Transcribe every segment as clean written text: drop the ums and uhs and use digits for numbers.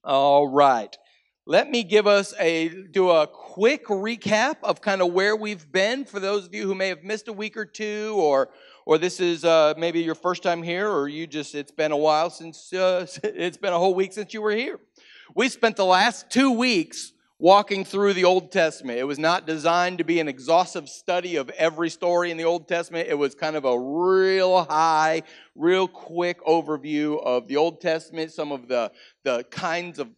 All right. Let me do a quick recap of kind of where we've been for those of you who may have missed a week or two, or this is maybe your first time here, or it's been a while since it's been a whole week since you were here. We spent the last 2 weeks walking through the Old Testament. It was not designed to be an exhaustive study of every story in the Old Testament. It was kind of a real quick overview of the Old Testament, some of the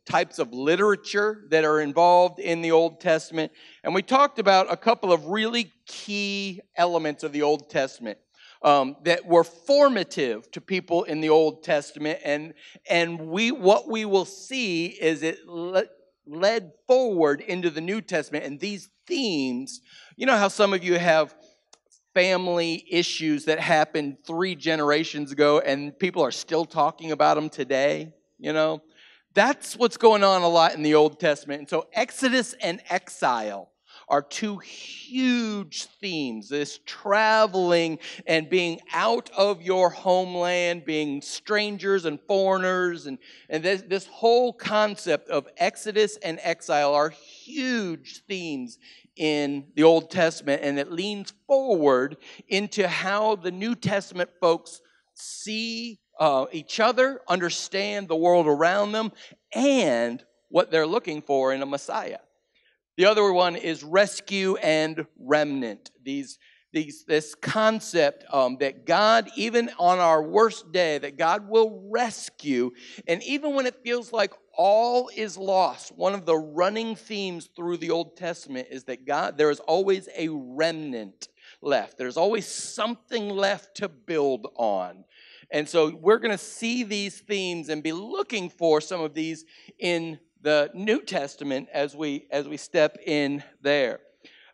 types of literature that are involved in the Old Testament. And we talked about a couple of really key elements of the Old Testament that were formative to people in the Old Testament. And what we will see is it led forward into the New Testament. And these themes, you know how some of you have family issues that happened 3 generations ago and people are still talking about them today, you know? That's what's going on a lot in the Old Testament. And so Exodus and exile are 2 huge themes. This traveling and being out of your homeland, being strangers and foreigners, and this whole concept of Exodus and exile are huge themes in the Old Testament, and it leans forward into how the New Testament folks see each other, understand the world around them, and what they're looking for in a Messiah. The other one is rescue and remnant. This concept that God, even on our worst day, that God will rescue. And even when it feels like all is lost, one of the running themes through the Old Testament is that there is always a remnant left. There's always something left to build on. And so we're going to see these themes and be looking for some of these in the New Testament as we step in there.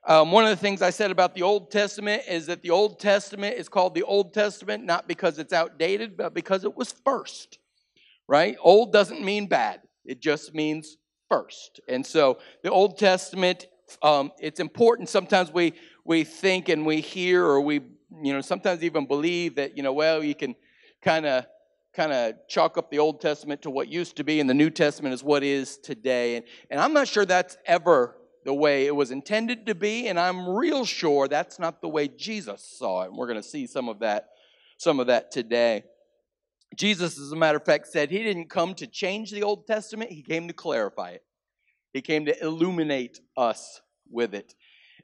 One of the things I said about the Old Testament is that the Old Testament is called the Old Testament not because it's outdated, but because it was first, right? Old doesn't mean bad. It just means first. And so the Old Testament, it's important. Sometimes we think and we hear, or we sometimes even believe that, you can kind of chalk up the Old Testament to what used to be, and the New Testament is what is today. And I'm not sure that's ever the way it was intended to be, and I'm real sure that's not the way Jesus saw it. And we're going to see some of that today. Jesus, as a matter of fact, said he didn't come to change the Old Testament, he came to clarify it. He came to illuminate us with it.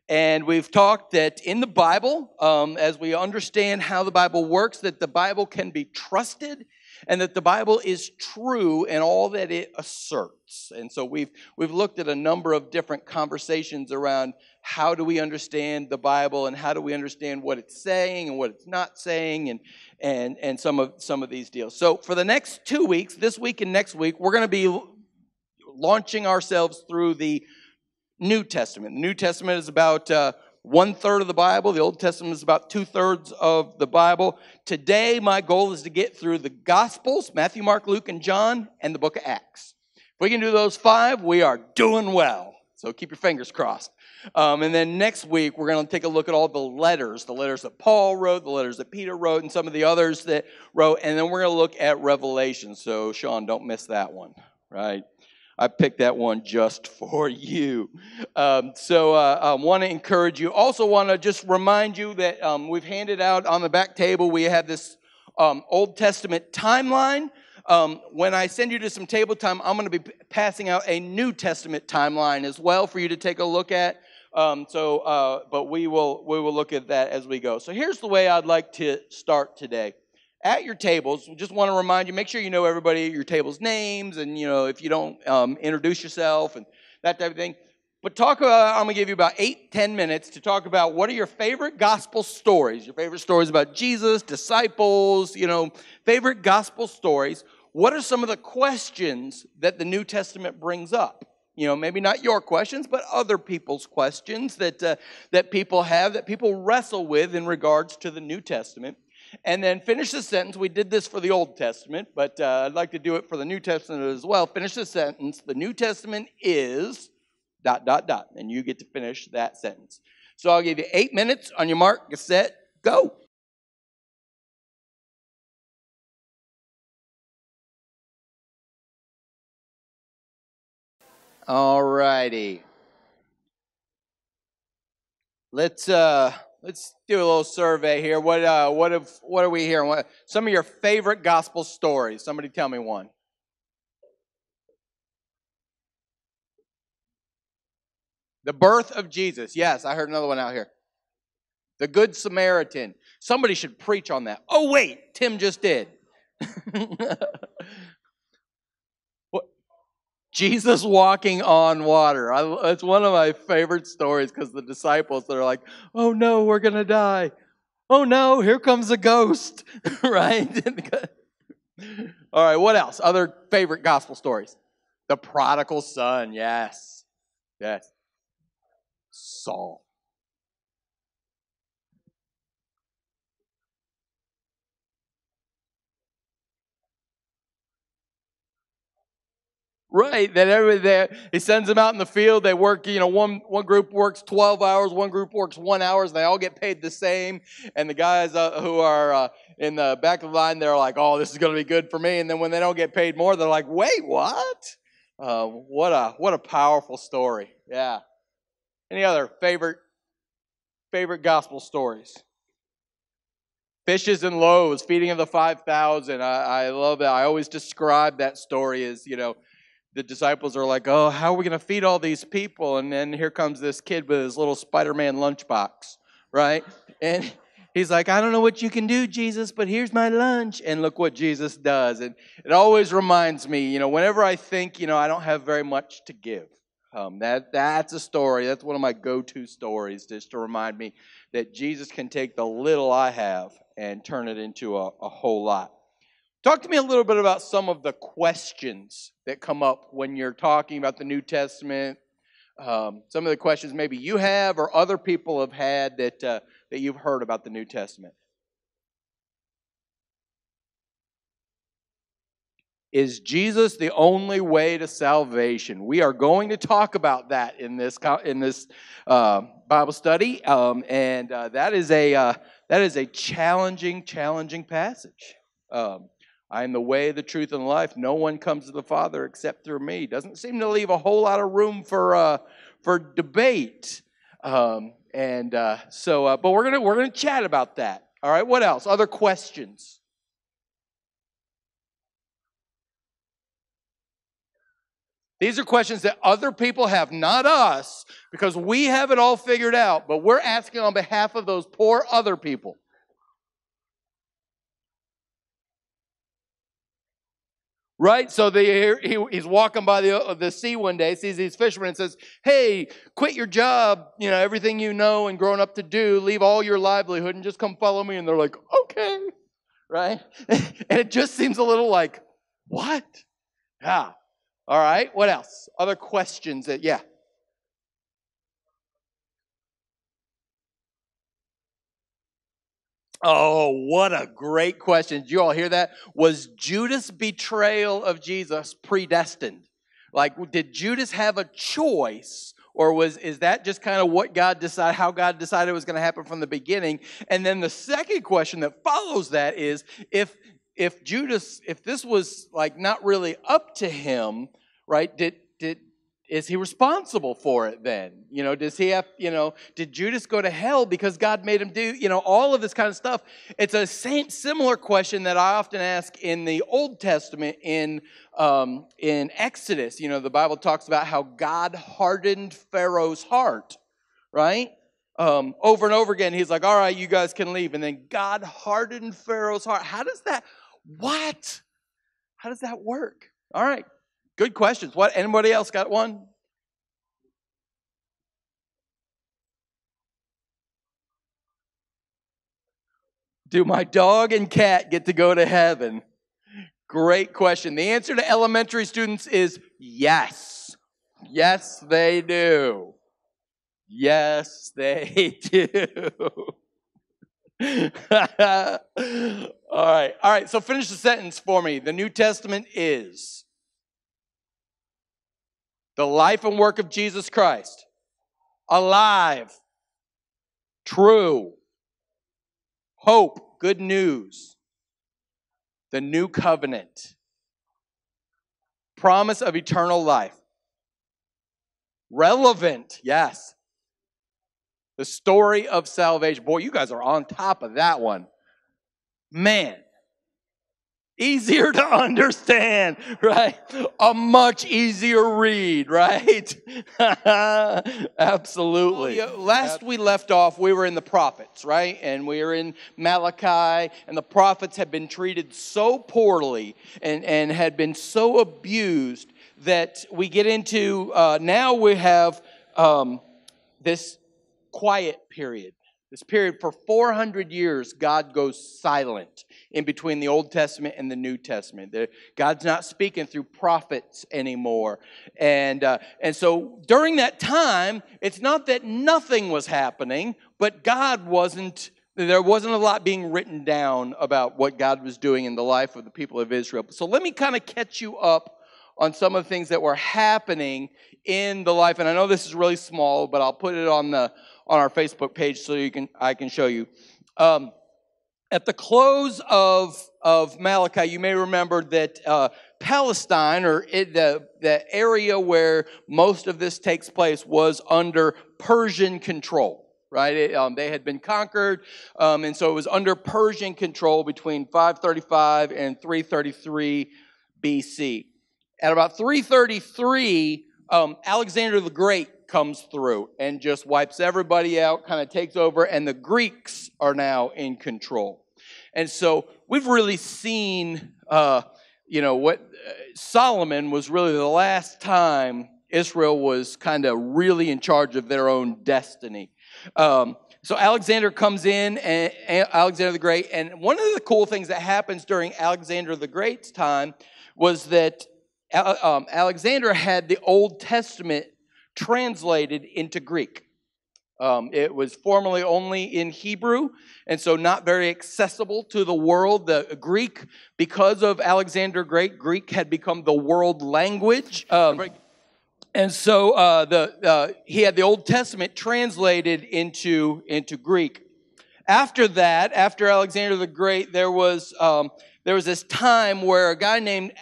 And we've talked that in the Bible, as we understand how the Bible works, that the Bible can be trusted and that the Bible is true in all that it asserts. And so we've looked at a number of different conversations around how do we understand the Bible and how do we understand what it's saying and what it's not saying and some of these deals. So for the next 2 weeks, this week and next week, we're going to be launching ourselves through the New Testament. The New Testament is about 1/3 of the Bible. The Old Testament is about 2/3 of the Bible. Today, my goal is to get through the Gospels, Matthew, Mark, Luke, and John, and the book of Acts. If we can do those 5, we are doing well. So keep your fingers crossed. And then next week, we're going to take a look at all the letters that Paul wrote, the letters that Peter wrote, and some of the others that wrote. And then we're going to look at Revelation. So, Sean, don't miss that one, right? I picked that one just for you. I want to encourage you. Also want to just remind you that we've handed out on the back table, we have this Old Testament timeline. When I send you to some table time, I'm going to be passing out a New Testament timeline as well for you to take a look at. But we will look at that as we go. So here's the way I'd like to start today. At your tables, we just want to remind you, make sure you know everybody at your table's names, and if you don't, introduce yourself and that type of thing. But I'm going to give you about 8-10 minutes to talk about what are your favorite gospel stories, your favorite stories about Jesus, disciples, favorite gospel stories. What are some of the questions that the New Testament brings up? Maybe not your questions, but other people's questions that people have, that people wrestle with in regards to the New Testament. And then finish the sentence. We did this for the Old Testament, but I'd like to do it for the New Testament as well. Finish the sentence. The New Testament is ... And you get to finish that sentence. So I'll give you 8 minutes. On your mark, get set, go. All righty. Let's do a little survey here. What are we hearing? Some of your favorite gospel stories? Somebody tell me one. The birth of Jesus. Yes, I heard another one out here. The Good Samaritan. Somebody should preach on that. Oh wait, Tim just did. Jesus walking on water. It's one of my favorite stories because the disciples, they're like, oh no, we're going to die. Oh no, here comes a ghost, right? All right, what else? Other favorite gospel stories? The prodigal son, yes. Yes. Saul. Right, he sends them out in the field. They work, one group works 12 hours, one group works 1 hour. They all get paid the same. And the guys who are in the back of the line, they're like, "Oh, this is going to be good for me." And then when they don't get paid more, they're like, "Wait, what?" What a powerful story. Yeah. Any other favorite gospel stories? Fishes and loaves, feeding of the 5,000. I love that. I always describe that story as, the disciples are like, oh, how are we going to feed all these people? And then here comes this kid with his little Spider-Man lunchbox, right? And he's like, I don't know what you can do, Jesus, but here's my lunch. And look what Jesus does. And it always reminds me, whenever I think, I don't have very much to give. That's a story. That's one of my go-to stories, just to remind me that Jesus can take the little I have and turn it into a whole lot. Talk to me a little bit about some of the questions that come up when you're talking about the New Testament. Some of the questions maybe you have or other people have had that you've heard about the New Testament. Is Jesus the only way to salvation? We are going to talk about that in this Bible study, and that is a challenging passage. I am the way, the truth, and the life. No one comes to the Father except through me. Doesn't seem to leave a whole lot of room for debate. But we're gonna chat about that. All right. What else? Other questions? These are questions that other people have, not us, because we have it all figured out. But we're asking on behalf of those poor other people. Right? So he's walking by the sea one day, sees these fishermen and says, hey, quit your job, everything you know and grown up to do, leave all your livelihood and just come follow me. And they're like, okay, right? And it just seems a little like, what? Yeah. All right, what else? Other questions yeah. Oh, what a great question. Did you all hear that? Was Judas' betrayal of Jesus predestined? Like, did Judas have a choice? Or is that just kind of what God decided, how God decided it was going to happen from the beginning? And then the second question that follows that is, if this was like not really up to him, right? Is he responsible for it then? Does he have, did Judas go to hell because God made him do, all of this kind of stuff? It's a similar question that I often ask in the Old Testament in Exodus. The Bible talks about how God hardened Pharaoh's heart, right? Over and over again, he's like, all right, you guys can leave. And then God hardened Pharaoh's heart. How does that work? All right. Good questions. What? Anybody else got one? Do my dog and cat get to go to heaven? Great question. The answer to elementary students is yes. Yes, they do. Yes, they do. All right. So finish the sentence for me. The New Testament is the life and work of Jesus Christ, alive, true, hope, good news, the new covenant, promise of eternal life, Relevant, yes. The story of salvation. Boy, you guys are on top of that one. Man. Easier to understand, right? A much easier read, right? Absolutely. Last we left off, we were in the prophets, right? And we were in Malachi, and the prophets had been treated so poorly and had been so abused that we get into, now we have this quiet period. This period for 400 years, God goes silent in between the Old Testament and the New Testament. God's not speaking through prophets anymore. And so during that time, it's not that nothing was happening, but there wasn't a lot being written down about what God was doing in the life of the people of Israel. So let me kind of catch you up on some of the things that were happening in the life. And I know this is really small, but I'll put it on our Facebook page so I can show you. At the close of Malachi, you may remember that Palestine, or the area where most of this takes place, was under Persian control. Right? They had been conquered, and so it was under Persian control between 535 and 333 BC. At about 333, Alexander the Great comes through and just wipes everybody out, kind of takes over, and the Greeks are now in control. And so we've really seen, what Solomon was really the last time Israel was kind of really in charge of their own destiny. So Alexander comes in, and Alexander the Great, and one of the cool things that happens during Alexander the Great's time was that Alexander had the Old Testament translated into Greek. It was formerly only in Hebrew, and so not very accessible to the world. The Greek, because of Alexander Great, Greek had become the world language. And so he had the Old Testament translated into Greek. After that, after Alexander the Great, there was this time where a guy named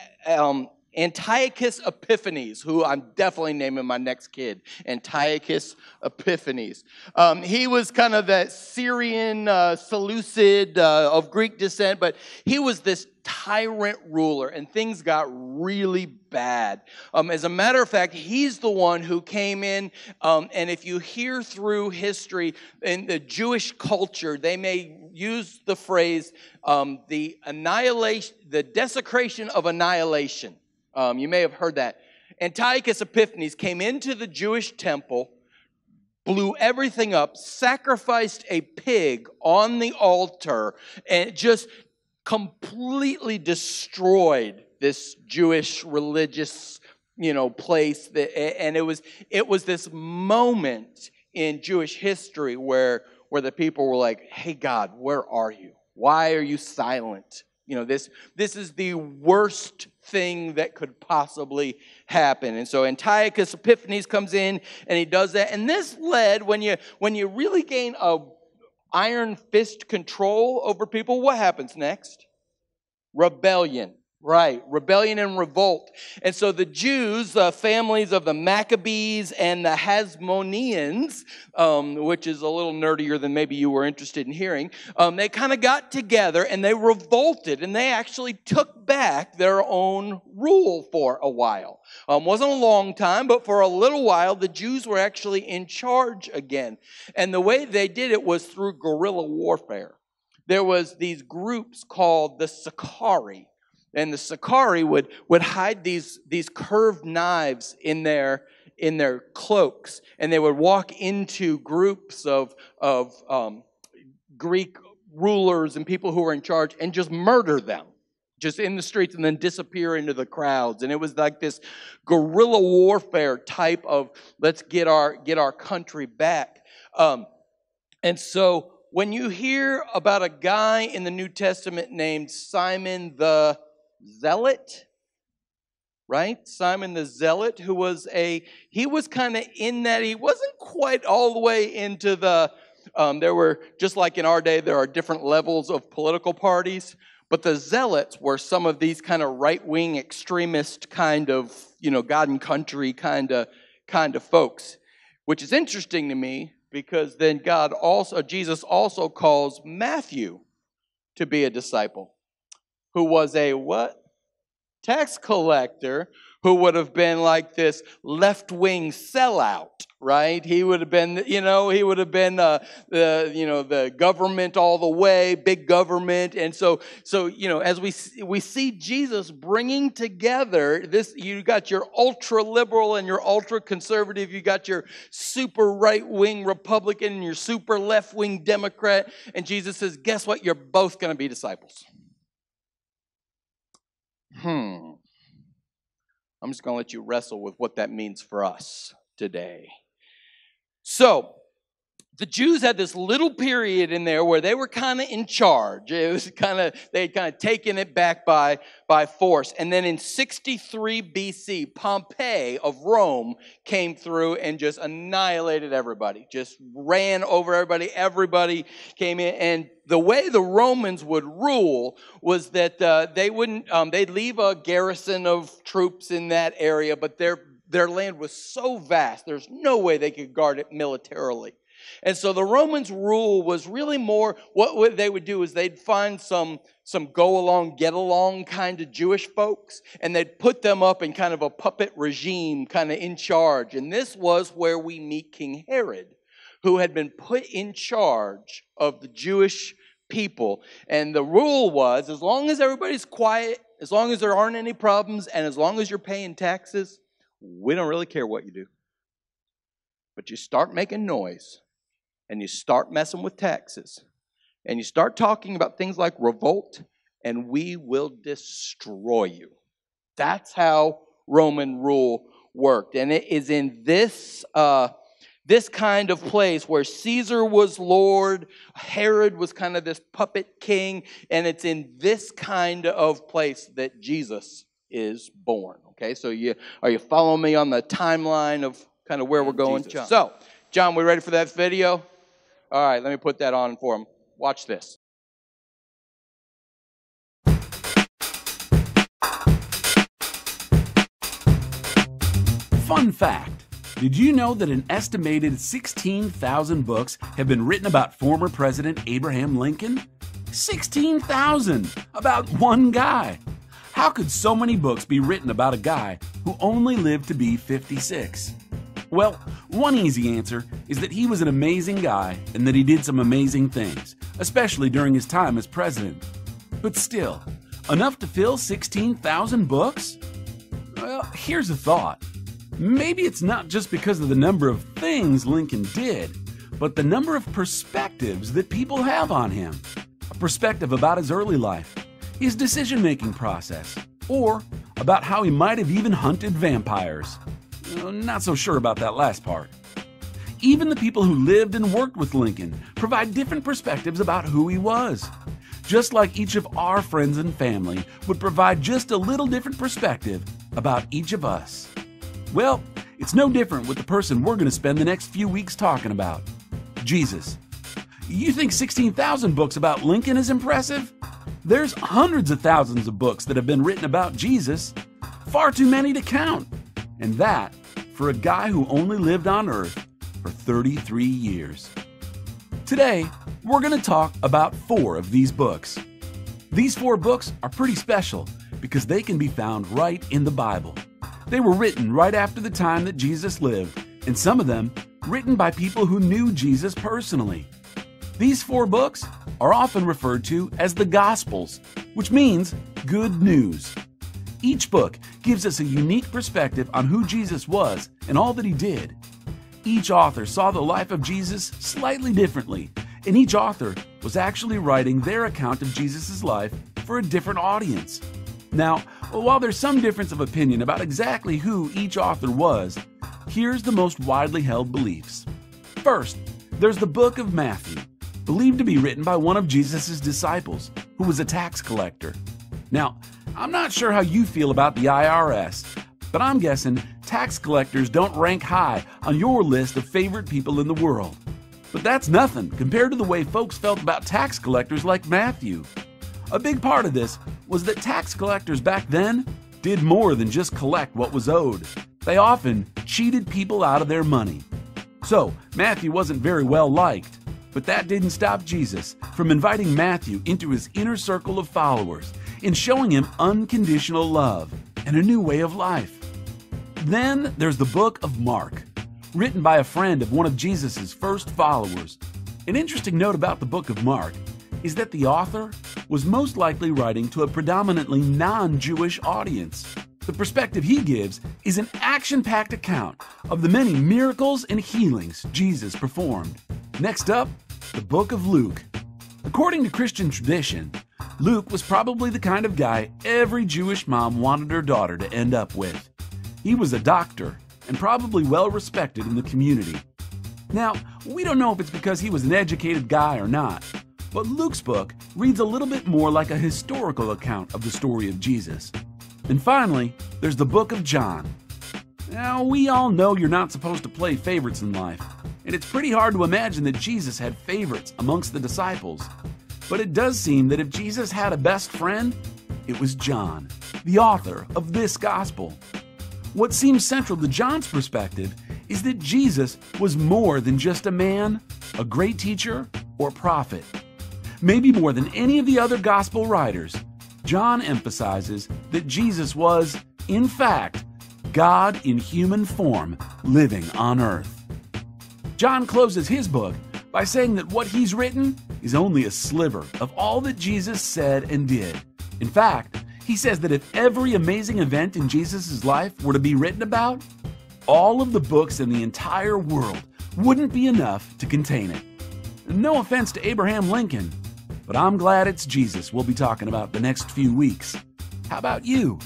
Antiochus Epiphanes, who I'm definitely naming my next kid, Antiochus Epiphanes. He was kind of that Syrian Seleucid of Greek descent, but he was this tyrant ruler, and things got really bad. As a matter of fact, he's the one who came in, and if you hear through history in the Jewish culture, they may use the phrase, the desecration of annihilation. You may have heard that. Antiochus Epiphanes came into the Jewish temple, blew everything up, sacrificed a pig on the altar, and just completely destroyed this Jewish religious, place. And it was this moment in Jewish history where the people were like, "Hey God, where are you? Why are you silent?" This is the worst thing that could possibly happen. And so Antiochus Epiphanes comes in and he does that. And this led, when you really gain a iron fist control over people, what happens next? Rebellion. Right, rebellion and revolt. And so the Jews, families of the Maccabees and the Hasmoneans, which is a little nerdier than maybe you were interested in hearing, they kind of got together and they revolted, and they actually took back their own rule for a while. Wasn't a long time, but for a little while, the Jews were actually in charge again. And the way they did it was through guerrilla warfare. There was these groups called the Sicarii. And the Sicarii would hide these curved knives in their cloaks, and they would walk into groups of Greek rulers and people who were in charge and just murder them, just in the streets, and then disappear into the crowds. And it was like this guerrilla warfare type of let's get our country back. And so when you hear about a guy in the New Testament named Simon the Zealot, right? Simon the Zealot, he was kind of in that, he wasn't quite all the way into there were, just like in our day, there are different levels of political parties, but the Zealots were some of these kind of right-wing extremist kind of, God and country kind of kind of folks, which is interesting to me because then Jesus also calls Matthew to be a disciple, who was a what? Tax collector, who would have been like this left-wing sellout, right? He would have been, the government all the way, big government. And so as we see Jesus bringing together this, you got your ultra-liberal and your ultra-conservative, you got your super right-wing Republican and your super left-wing Democrat, and Jesus says, guess what? You're both going to be disciples. I'm just going to let you wrestle with what that means for us today. So, the Jews had this little period in there where they were kind of in charge. It was they'd kind of taken it back by force. And then in 63 BC, Pompey of Rome came through and just annihilated everybody. Just ran over everybody. Everybody came in. And the way the Romans would rule was that they'd leave a garrison of troops in that area, but their land was so vast, there's no way they could guard it militarily. And so the Romans' rule was really more, what they would do is they'd find some go-along, get-along kind of Jewish folks, and they'd put them up in kind of a puppet regime, kind of in charge. And this was where we meet King Herod, who had been put in charge of the Jewish people. And the rule was, as long as everybody's quiet, as long as there aren't any problems, and as long as you're paying taxes, we don't really care what you do. But you start making noise, and you start messing with taxes, and you start talking about things like revolt, and we will destroy you. That's how Roman rule worked. And it is in this kind of place where Caesar was Lord, Herod was kind of this puppet king, and it's in this kind of place that Jesus is born. Okay, so are you following me on the timeline of kind of where we're going? Jesus. So, John, we ready for that video? All right, let me put that on for him. Watch this. Fun fact. Did you know that an estimated 16,000 books have been written about former President Abraham Lincoln? 16,000! About one guy! How could so many books be written about a guy who only lived to be 56? Well, one easy answer is that he was an amazing guy and that he did some amazing things, especially during his time as president. But still, enough to fill 16,000 books? Well, here's a thought. Maybe it's not just because of the number of things Lincoln did, but the number of perspectives that people have on him. A perspective about his early life, his decision-making process, or about how he might have even hunted vampires. Not so sure about that last part. Even the people who lived and worked with Lincoln provide different perspectives about who he was. Just like each of our friends and family would provide just a little different perspective about each of us. Well, it's no different with the person we're going to spend the next few weeks talking about, Jesus. You think 16,000 books about Lincoln is impressive? There's hundreds of thousands of books that have been written about Jesus, far too many to count. And that for a guy who only lived on Earth for 33 years. Today, we're going to talk about 4 of these books. These 4 books are pretty special because they can be found right in the Bible. They were written right after the time that Jesus lived, and some of them written by people who knew Jesus personally. These 4 books are often referred to as the Gospels, which means good news. Each book gives us a unique perspective on who Jesus was and all that he did. Each author saw the life of Jesus slightly differently, and each author was actually writing their account of Jesus' life for a different audience. Now, while there's some difference of opinion about exactly who each author was, here's the most widely held beliefs. First, there's the book of Matthew, believed to be written by one of Jesus' disciples, who was a tax collector. Now, I'm not sure how you feel about the IRS, but I'm guessing tax collectors don't rank high on your list of favorite people in the world. But that's nothing compared to the way folks felt about tax collectors like Matthew. A big part of this was that tax collectors back then did more than just collect what was owed. They often cheated people out of their money. So, Matthew wasn't very well liked, but that didn't stop Jesus from inviting Matthew into his inner circle of followers and showing him unconditional love and a new way of life. Then there's the book of Mark, written by a friend of one of Jesus' first followers. An interesting note about the book of Mark is that the author was most likely writing to a predominantly non-Jewish audience. The perspective he gives is an action-packed account of the many miracles and healings Jesus performed. Next up, the book of Luke. According to Christian tradition, Luke was probably the kind of guy every Jewish mom wanted her daughter to end up with. He was a doctor and probably well respected in the community. Now, we don't know if it's because he was an educated guy or not, but Luke's book reads a little bit more like a historical account of the story of Jesus. And finally, there's the book of John. Now, we all know you're not supposed to play favorites in life, and it's pretty hard to imagine that Jesus had favorites amongst the disciples. But it does seem that if Jesus had a best friend, it was John, the author of this gospel. What seems central to John's perspective is that Jesus was more than just a man, a great teacher, or prophet. Maybe more than any of the other gospel writers, John emphasizes that Jesus was, in fact, God in human form living on earth. John closes his book by saying that what he's written is only a sliver of all that Jesus said and did. In fact, he says that if every amazing event in Jesus' life were to be written about, all of the books in the entire world wouldn't be enough to contain it. No offense to Abraham Lincoln, but I'm glad it's Jesus we'll be talking about the next few weeks. How about you?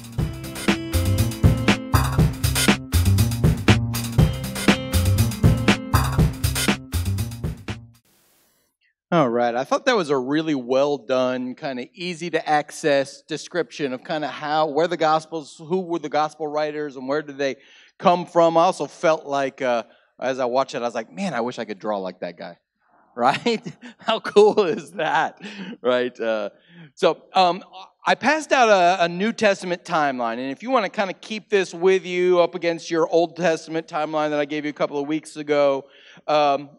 All right, I thought that was a really well done, kind of easy to access description of kind of where the Gospels, who were the Gospel writers and where did they come from. I also felt like, as I watched it, I was like, man, I wish I could draw like that guy, right? How cool is that, right? So I passed out a New Testament timeline, and if you want to kind of keep this with you up against your Old Testament timeline that I gave you a couple of weeks ago,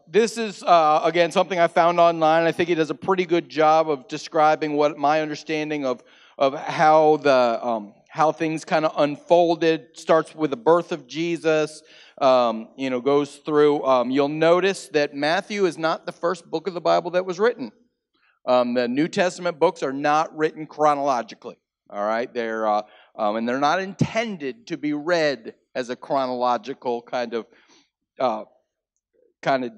this is, again, something I found online. I think it does a pretty good job of describing what my understanding of how things kind of unfolded. Starts with the birth of Jesus, goes through. You'll notice that Matthew is not the first book of the Bible that was written. The New Testament books are not written chronologically. All right, and they're not intended to be read as a chronological kind of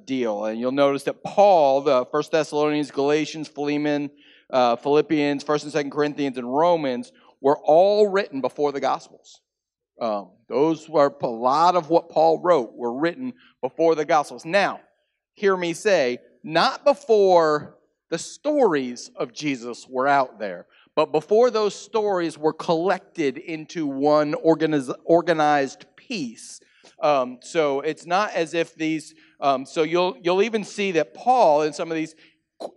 deal. And you'll notice that Paul, the 1 Thessalonians, Galatians, Philemon, Philippians, 1 and 2 Corinthians, and Romans were all written before the Gospels. Those were a lot of what Paul wrote were written before the Gospels. Now, hear me say, not before the stories of Jesus were out there, but before those stories were collected into one organized piece. So it's not as if these. So you'll even see that Paul in some of these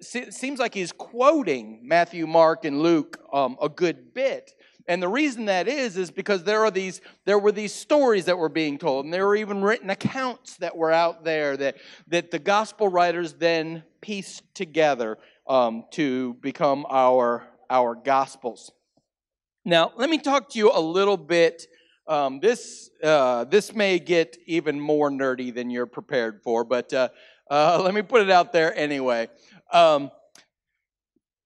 seems like he's quoting Matthew, Mark, and Luke a good bit. And the reason that is because there were these stories that were being told, and there were even written accounts that were out there that the gospel writers then pieced together to become our gospels. Now, let me talk to you a little bit. This may get even more nerdy than you're prepared for, but let me put it out there anyway.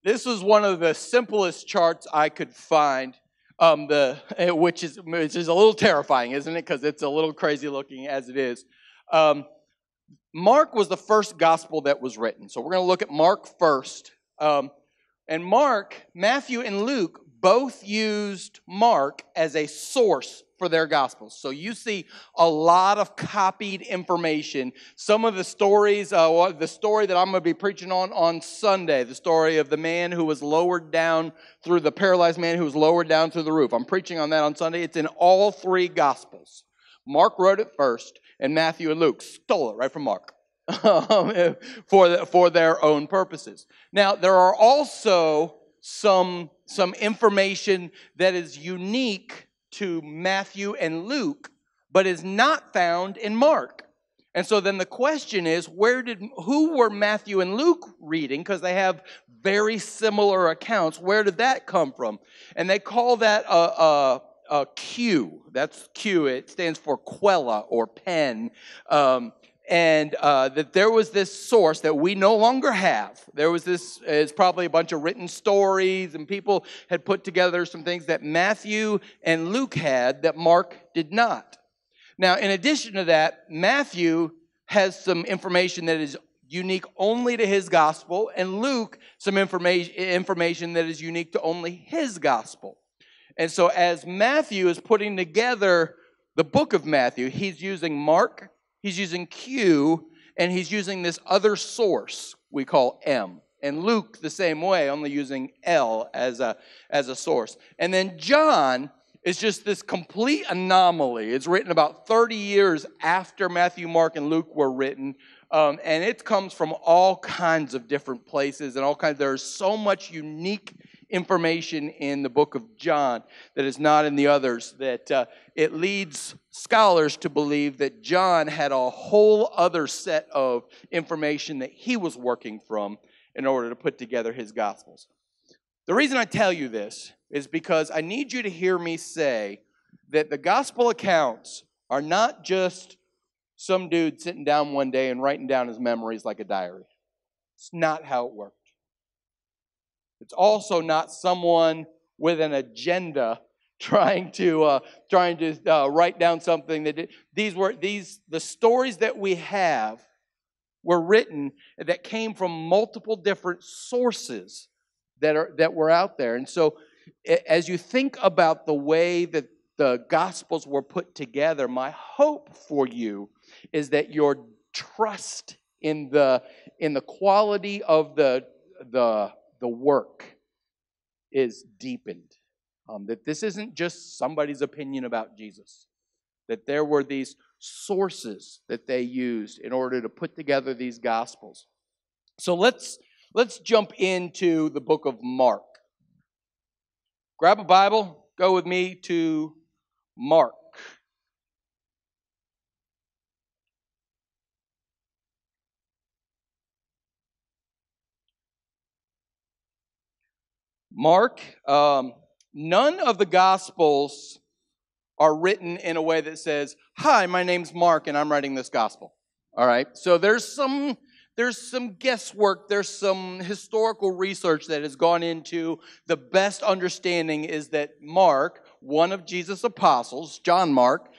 This was one of the simplest charts I could find. Which is a little terrifying, isn't it? Because it's a little crazy looking as it is. Mark was the first gospel that was written. So we're going to look at Mark first. And Matthew and Luke both used Mark as a source for their gospels. So you see a lot of copied information. Some of the stories, the story that I'm going to be preaching on Sunday, the story of the man who was lowered down through the paralyzed man who was lowered down through the roof. I'm preaching on that on Sunday. It's in all three gospels. Mark wrote it first, and Matthew and Luke stole it right from Mark for their own purposes. Now, there are also some information that is unique to Matthew and Luke but is not found in Mark. And so then the question is, who were Matthew and Luke reading? Because they have very similar accounts. Where did that come from? And they call that a Q. That's Q. It stands for quella or pen. That there was this source that we no longer have. There was it's probably a bunch of written stories, and people had put together some things that Matthew and Luke had that Mark did not. Now, in addition to that, Matthew has some information that is unique only to his gospel, and Luke some information that is unique to only his gospel. And so as Matthew is putting together the book of Matthew, he's using Mark, he's using Q, and he's using this other source we call M. And Luke the same way, only using L as a source. And then John is just this complete anomaly. It's written about 30 years after Matthew, Mark, and Luke were written. And it comes from all kinds of different places and there's so much unique information in the book of John that is not in the others that it leads scholars to believe that John had a whole other set of information that he was working from in order to put together his gospels. The reason I tell you this is because I need you to hear me say that the gospel accounts are not just some dude sitting down one day and writing down his memories like a diary. It's not how it worked. It's also not someone with an agenda trying to write down something that the stories that we have were written that came from multiple different sources that were out there. And so as you think about the way that the Gospels were put together, my hope for you is that your trust in the quality of the work is deepened. That this isn't just somebody's opinion about Jesus. That there were these sources that they used in order to put together these Gospels. So let's jump into the book of Mark. Grab a Bible, go with me to Mark. Mark, none of the Gospels are written in a way that says, "Hi, my name's Mark and I'm writing this Gospel." All right? So there's some guesswork, there's some historical research that has gone into the best understanding is that Mark, one of Jesus' apostles, John Mark,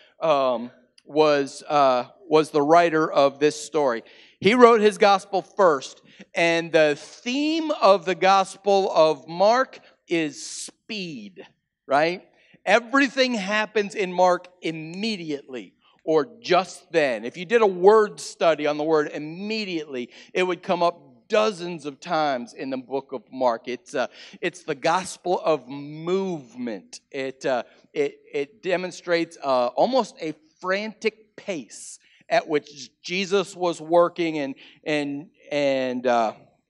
was the writer of this story. He wrote his gospel first, and the theme of the gospel of Mark is speed, right? Everything happens in Mark immediately or just then. If you did a word study on the word immediately, it would come up dozens of times in the book of Mark. It's the gospel of movement. It demonstrates almost a frantic pace at which Jesus was working and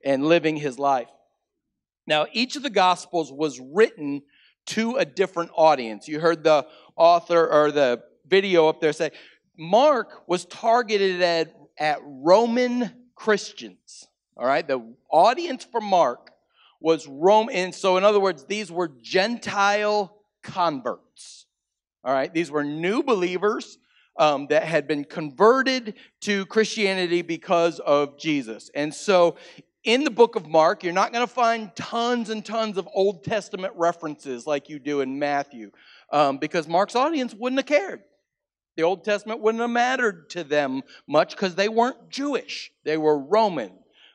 living his life. Now, each of the Gospels was written to a different audience. You heard the author or the video up there say, Mark was targeted at Roman Christians. All right, the audience for Mark was Rome, and so in other words, these were Gentile converts. All right, these were new believers that had been converted to Christianity because of Jesus. And so in the book of Mark, you're not going to find tons and tons of Old Testament references like you do in Matthew, because Mark's audience wouldn't have cared. The Old Testament wouldn't have mattered to them much because they weren't Jewish. They were Roman.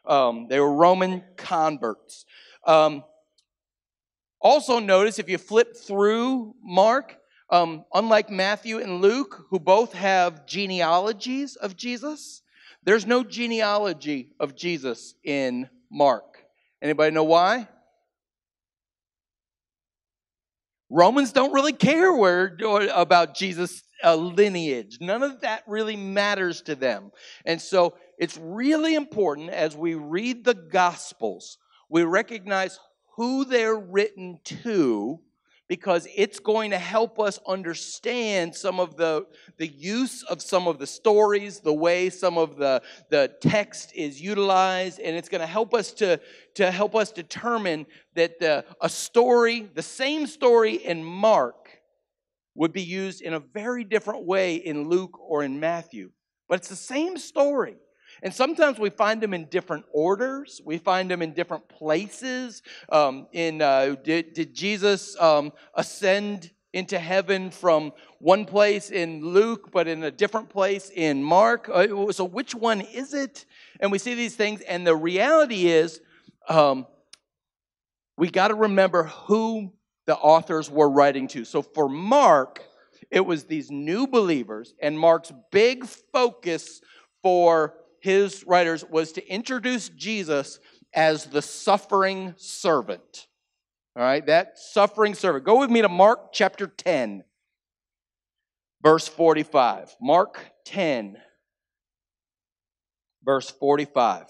They were Roman converts. Also notice if you flip through Mark, unlike Matthew and Luke, who both have genealogies of Jesus, there's no genealogy of Jesus in Mark. Anybody know why? Romans don't really care about Jesus' lineage. None of that really matters to them. And so it's really important as we read the Gospels, we recognize who they're written to, because it's going to help us understand some of the use of some of the stories, the way some of the text is utilized, and it's going to help us to help us determine that the same story in Mark would be used in a very different way in Luke or in Matthew. But it's the same story. And sometimes we find them in different orders. We find them in different places. Did Jesus ascend into heaven from one place in Luke, but in a different place in Mark? So which one is it? And we see these things, and the reality is we got to remember who the authors were writing to. So for Mark, it was these new believers, and Mark's big focus for his writers was to introduce Jesus as the suffering servant. All right, that suffering servant. Go with me to Mark chapter 10, verse 45. Mark 10, verse 45.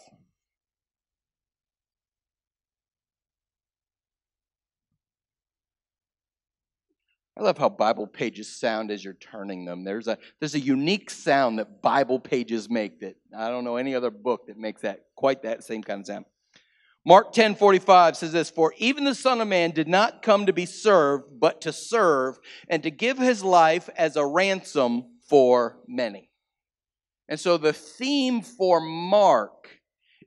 I love how Bible pages sound as you're turning them. There's a unique sound that Bible pages make that I don't know any other book that makes that quite that same kind of sound. Mark 10:45 says this, "For even the Son of Man did not come to be served, but to serve, and to give his life as a ransom for many." And so the theme for Mark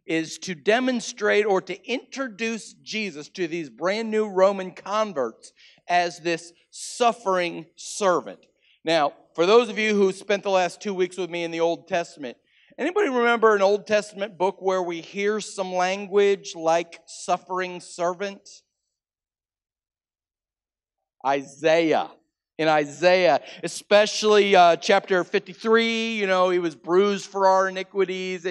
is to demonstrate or to introduce Jesus to these brand new Roman converts as this suffering servant. Now, for those of you who spent the last 2 weeks with me in the Old Testament, anybody remember an Old Testament book where we hear some language like suffering servant? Isaiah. In Isaiah, especially chapter 53, he was bruised for our iniquities,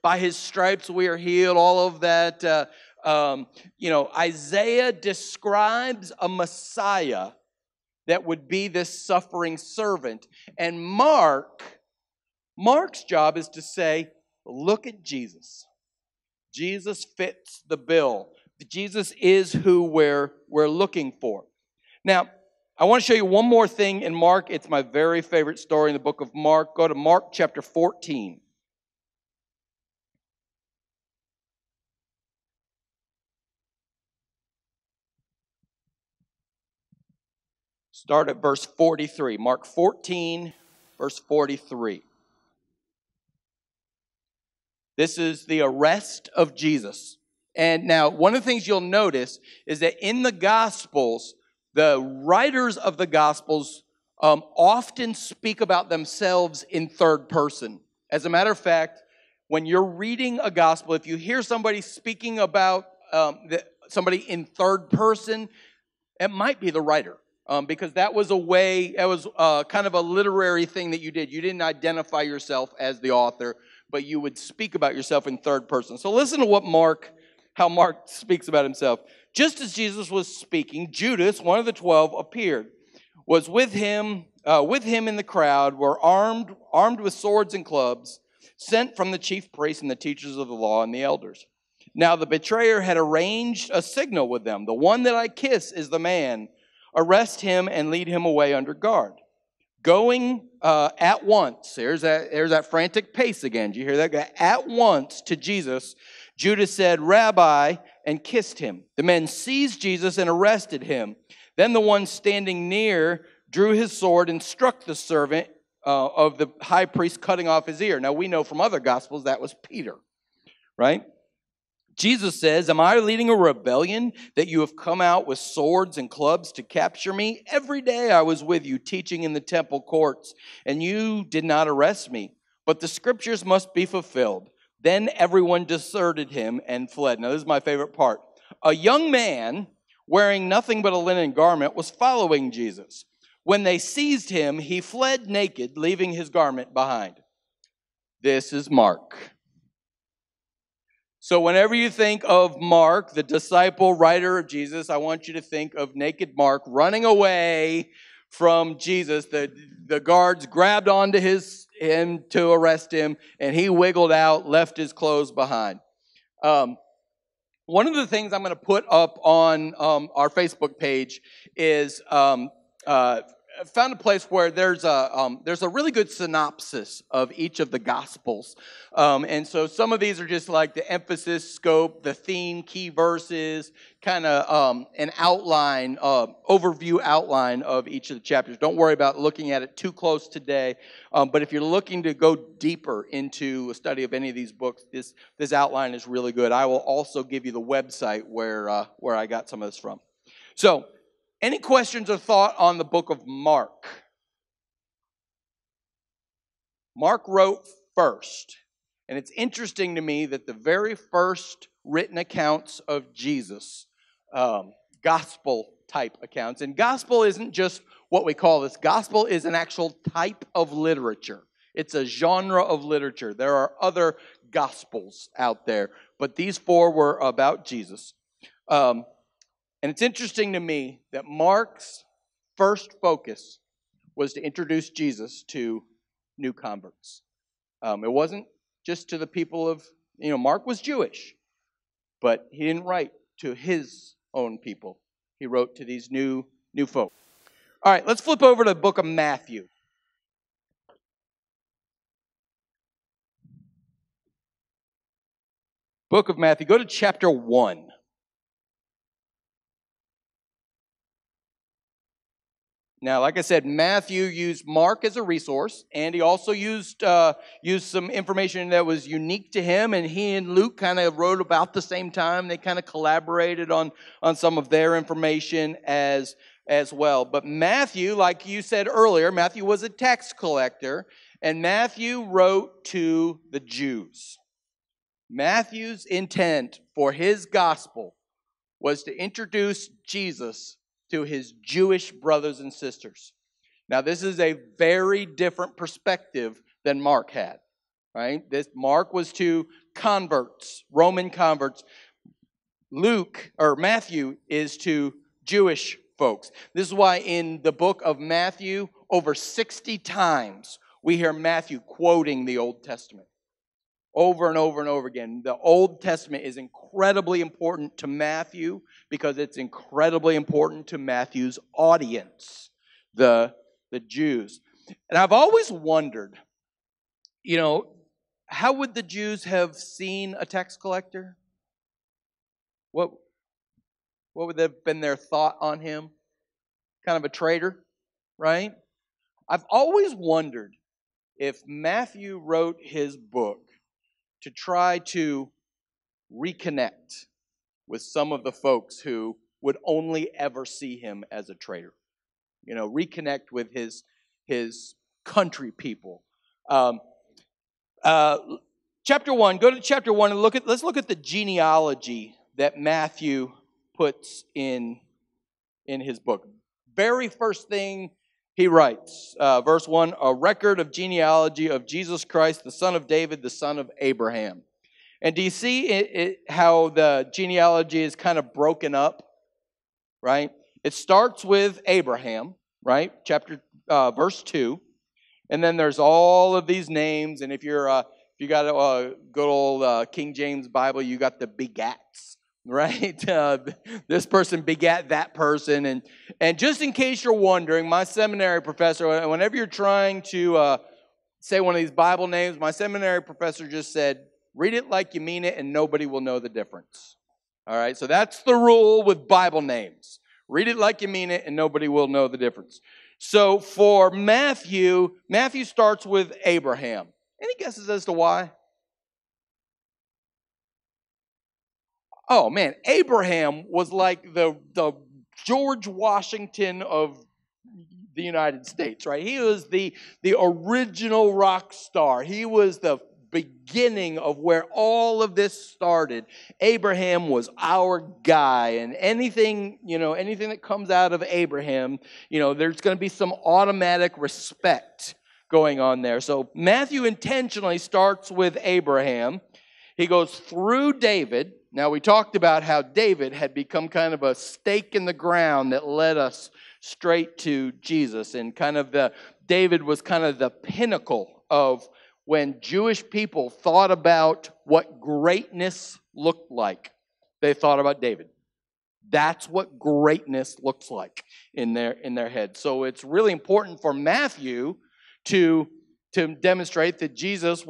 by his stripes we are healed, all of that. Isaiah describes a Messiah that would be this suffering servant. And Mark's job is to say, look at Jesus. Jesus fits the bill. Jesus is who we're looking for. Now, I want to show you one more thing in Mark. It's my very favorite story in the book of Mark. Go to Mark chapter 14. Start at verse 43. Mark 14, verse 43. This is the arrest of Jesus. And now, one of the things you'll notice is that in the Gospels, the writers of the Gospels often speak about themselves in third person. As a matter of fact, when you're reading a Gospel, if you hear somebody speaking about somebody in third person, it might be the writer. Because that was kind of a literary thing that you did. You didn't identify yourself as the author, but you would speak about yourself in third person. So listen to how Mark speaks about himself. "Just as Jesus was speaking, Judas, one of the 12, appeared. Was with him in the crowd, were armed with swords and clubs, sent from the chief priests and the teachers of the law and the elders. Now the betrayer had arranged a signal with them. 'The one that I kiss is the man. Arrest him and lead him away under guard.' Going at once," there's that frantic pace again. Do you hear that guy? "At once to Jesus, Judas said, 'Rabbi,' and kissed him. The men seized Jesus and arrested him. Then the one standing near drew his sword and struck the servant of the high priest, cutting off his ear." Now we know from other Gospels that was Peter, right? Jesus says, "Am I leading a rebellion that you have come out with swords and clubs to capture me? Every day I was with you teaching in the temple courts, and you did not arrest me. But the scriptures must be fulfilled." Then everyone deserted him and fled. Now this is my favorite part. "A young man wearing nothing but a linen garment was following Jesus. When they seized him, he fled naked, leaving his garment behind." This is Mark. So whenever you think of Mark, the disciple writer of Jesus, I want you to think of naked Mark running away from Jesus. The guards grabbed onto him to arrest him, and he wiggled out, left his clothes behind. One one of the things I'm going to put up on our Facebook page is I found a place where there's a really good synopsis of each of the Gospels. And so some of these are just like the emphasis, scope, the theme, key verses, kind of an outline, overview outline of each of the chapters. Don't worry about looking at it too close today. But if you're looking to go deeper into a study of any of these books, this outline is really good. I will also give you the website where I got some of this from. So, any questions or thought on the book of Mark? Mark wrote first. And it's interesting to me that the very first written accounts of Jesus, gospel-type accounts, and gospel isn't just what we call this. Gospel is an actual type of literature. It's a genre of literature. There are other gospels out there, but these four were about Jesus. And it's interesting to me that Mark's first focus was to introduce Jesus to new converts. It wasn't just to the people of, Mark was Jewish, but he didn't write to his own people. He wrote to these new folk. All right, let's flip over to the book of Matthew. Book of Matthew, go to chapter 1. Now, like I said, Matthew used Mark as a resource, and he also used some information that was unique to him, and he and Luke kind of wrote about the same time. They kind of collaborated on some of their information as well. But Matthew, like you said earlier, Matthew was a tax collector, and Matthew wrote to the Jews. Matthew's intent for his gospel was to introduce Jesus to his Jewish brothers and sisters. Now, this is a very different perspective than Mark had, right? Mark was to converts, Roman converts. Matthew is to Jewish folks. This is why in the book of Matthew, over 60 times, we hear Matthew quoting the Old Testament. Over and over and over again. The Old Testament is incredibly important to Matthew because it's incredibly important to Matthew's audience, the Jews. And I've always wondered, how would the Jews have seen a tax collector? What would have been their thought on him? Kind of a traitor, right? I've always wondered if Matthew wrote his book to try to reconnect with some of the folks who would only ever see him as a traitor. Reconnect with his country people. Chapter 1, go to chapter 1 and let's look at the genealogy that Matthew puts in his book. Very first thing he writes, verse 1, a record of genealogy of Jesus Christ, the son of David, the son of Abraham. And do you see how the genealogy is kind of broken up, right? It starts with Abraham, right? Verse 2. And then there's all of these names. And if you got a good old King James Bible, you got the begats. Right? This person begat that person. And just in case you're wondering, my seminary professor, whenever you're trying to say one of these Bible names, my seminary professor just said, read it like you mean it and nobody will know the difference. All right? So that's the rule with Bible names. Read it like you mean it and nobody will know the difference. So for Matthew starts with Abraham. Any guesses as to why? Oh man, Abraham was like the George Washington of the United States, right? He was the original rock star. He was the beginning of where all of this started. Abraham was our guy, and anything that comes out of Abraham, there's going to be some automatic respect going on there. So Matthew intentionally starts with Abraham. He goes through David. Now, we talked about how David had become kind of a stake in the ground that led us straight to Jesus. And David was kind of the pinnacle of when Jewish people thought about what greatness looked like. they thought about David. That's what greatness looks like in their head. So it's really important for Matthew to demonstrate that Jesus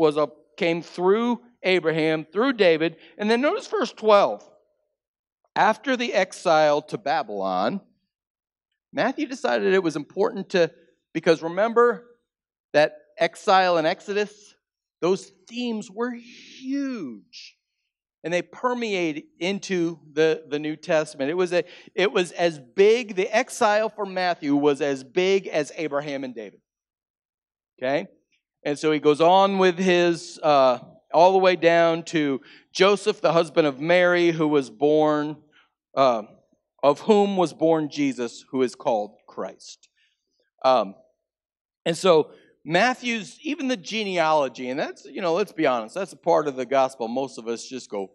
came through Abraham, through David. And then notice verse 12. After the exile to Babylon, Matthew decided it was important because remember that exile and Exodus, those themes were huge. And they permeate into the New Testament. It was as big, the exile for Matthew was as big as Abraham and David. Okay? And so he goes on with his, all the way down to Joseph, the husband of Mary, who was born, of whom was born Jesus, who is called Christ. And so Matthew's, even the genealogy, and that's, let's be honest, that's a part of the gospel most of us just go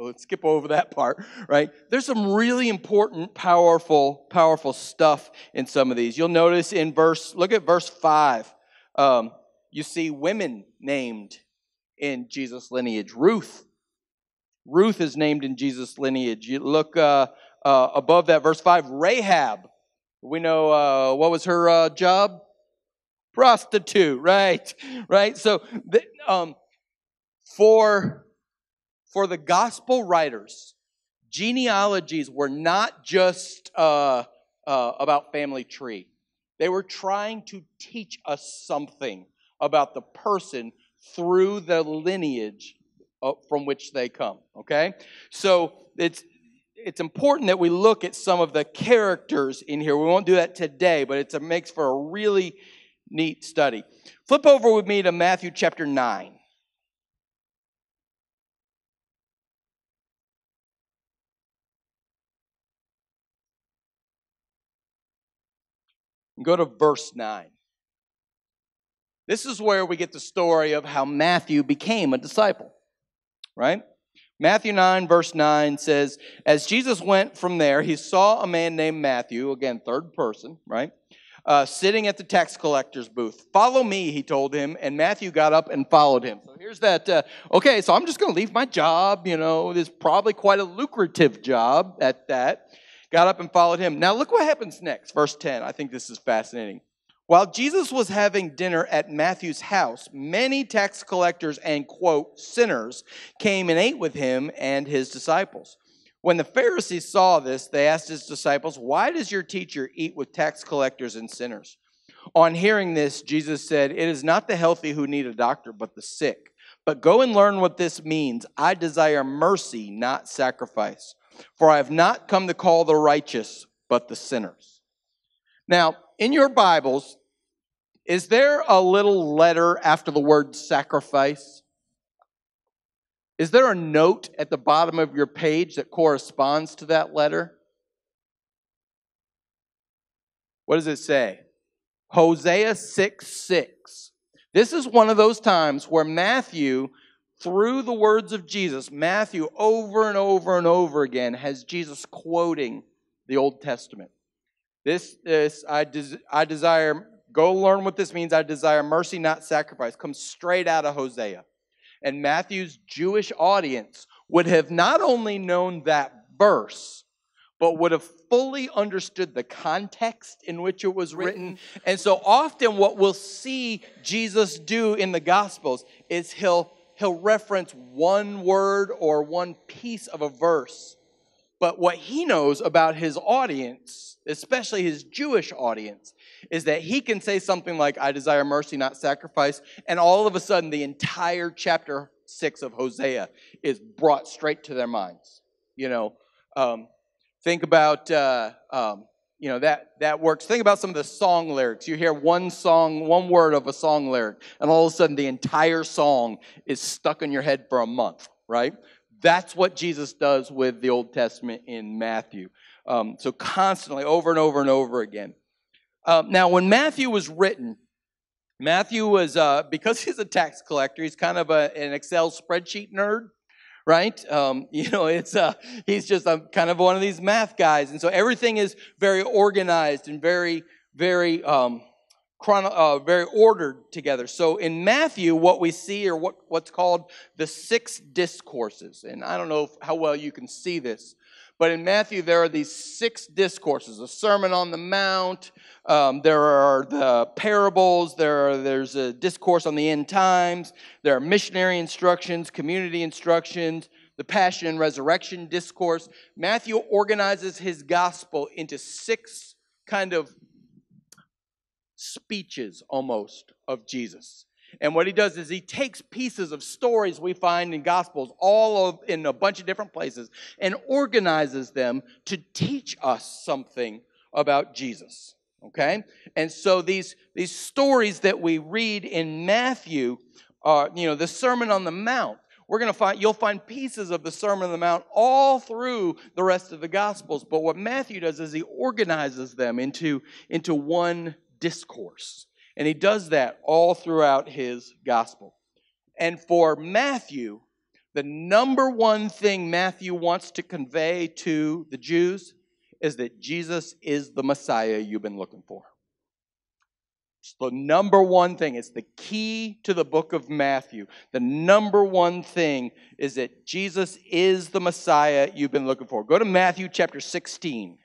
let's skip over that part, right? There's some really important, powerful stuff in some of these. You'll notice look at verse 5. You see women named in Jesus' lineage. Ruth is named in Jesus' lineage. You look above that, verse 5, Rahab. We know what was her job? Prostitute, right? So for the gospel writers, genealogies were not just about family tree. They were trying to teach us something about the person through the lineage from which they come, okay? So it's important that we look at some of the characters in here. We won't do that today, but it makes for a really neat study. Flip over with me to Matthew chapter 9. Go to verse 9. This is where we get the story of how Matthew became a disciple, right? Matthew 9, verse 9 says, as Jesus went from there, he saw a man named Matthew, again, third person, right? Sitting at the tax collector's booth. Follow me, he told him, and Matthew got up and followed him. So here's that, okay, so I'm just going to leave my job, this is probably quite a lucrative job at that. Got up and followed him. Now look what happens next, verse 10. I think this is fascinating. While Jesus was having dinner at Matthew's house, many tax collectors and, quote, sinners came and ate with him and his disciples. When the Pharisees saw this, they asked his disciples, why does your teacher eat with tax collectors and sinners? On hearing this, Jesus said, it is not the healthy who need a doctor, but the sick. But go and learn what this means. I desire mercy, not sacrifice. For I have not come to call the righteous, but the sinners. Now, in your Bibles, is there a little letter after the word sacrifice? Is there a note at the bottom of your page that corresponds to that letter? What does it say? Hosea 6:6. This is one of those times where Matthew, through the words of Jesus, Matthew over and over and over again has Jesus quoting the Old Testament. I desire, go learn what this means. I desire mercy, not sacrifice. Comes straight out of Hosea. And Matthew's Jewish audience would have not only known that verse, but would have fully understood the context in which it was written. And so often what we'll see Jesus do in the Gospels is he'll reference one word or one piece of a verse. But what he knows about his audience, especially his Jewish audience, is that he can say something like, I desire mercy, not sacrifice, and all of a sudden the entire chapter 6 of Hosea is brought straight to their minds. Think about, that works. Think about some of the song lyrics. You hear one word of a song lyric, and all of a sudden the entire song is stuck in your head for a month, right? That's what Jesus does with the Old Testament in Matthew. So constantly, over and over and over again. Now, when Matthew was written, Matthew was, because he's a tax collector, he's kind of an Excel spreadsheet nerd, right? He's just kind of one of these math guys. And so everything is very organized and very, very very ordered together. So in Matthew, what we see are what's called the 6 discourses. And I don't know how well you can see this, but in Matthew, there are these 6 discourses: the Sermon on the Mount, there are the parables, there's a discourse on the end times, there are missionary instructions, community instructions, the Passion and Resurrection discourse. Matthew organizes his gospel into 6 kind of speeches almost of Jesus. And what he does is he takes pieces of stories we find in Gospels in a bunch of different places and organizes them to teach us something about Jesus. Okay? And so these stories that we read in Matthew are, the Sermon on the Mount. You'll find pieces of the Sermon on the Mount all through the rest of the Gospels. But what Matthew does is he organizes them into one discourse. And he does that all throughout his gospel. And for Matthew, the number one thing Matthew wants to convey to the Jews is that Jesus is the Messiah you've been looking for. It's the number one thing. It's the key to the book of Matthew. The number one thing is that Jesus is the Messiah you've been looking for. Go to Matthew chapter 16.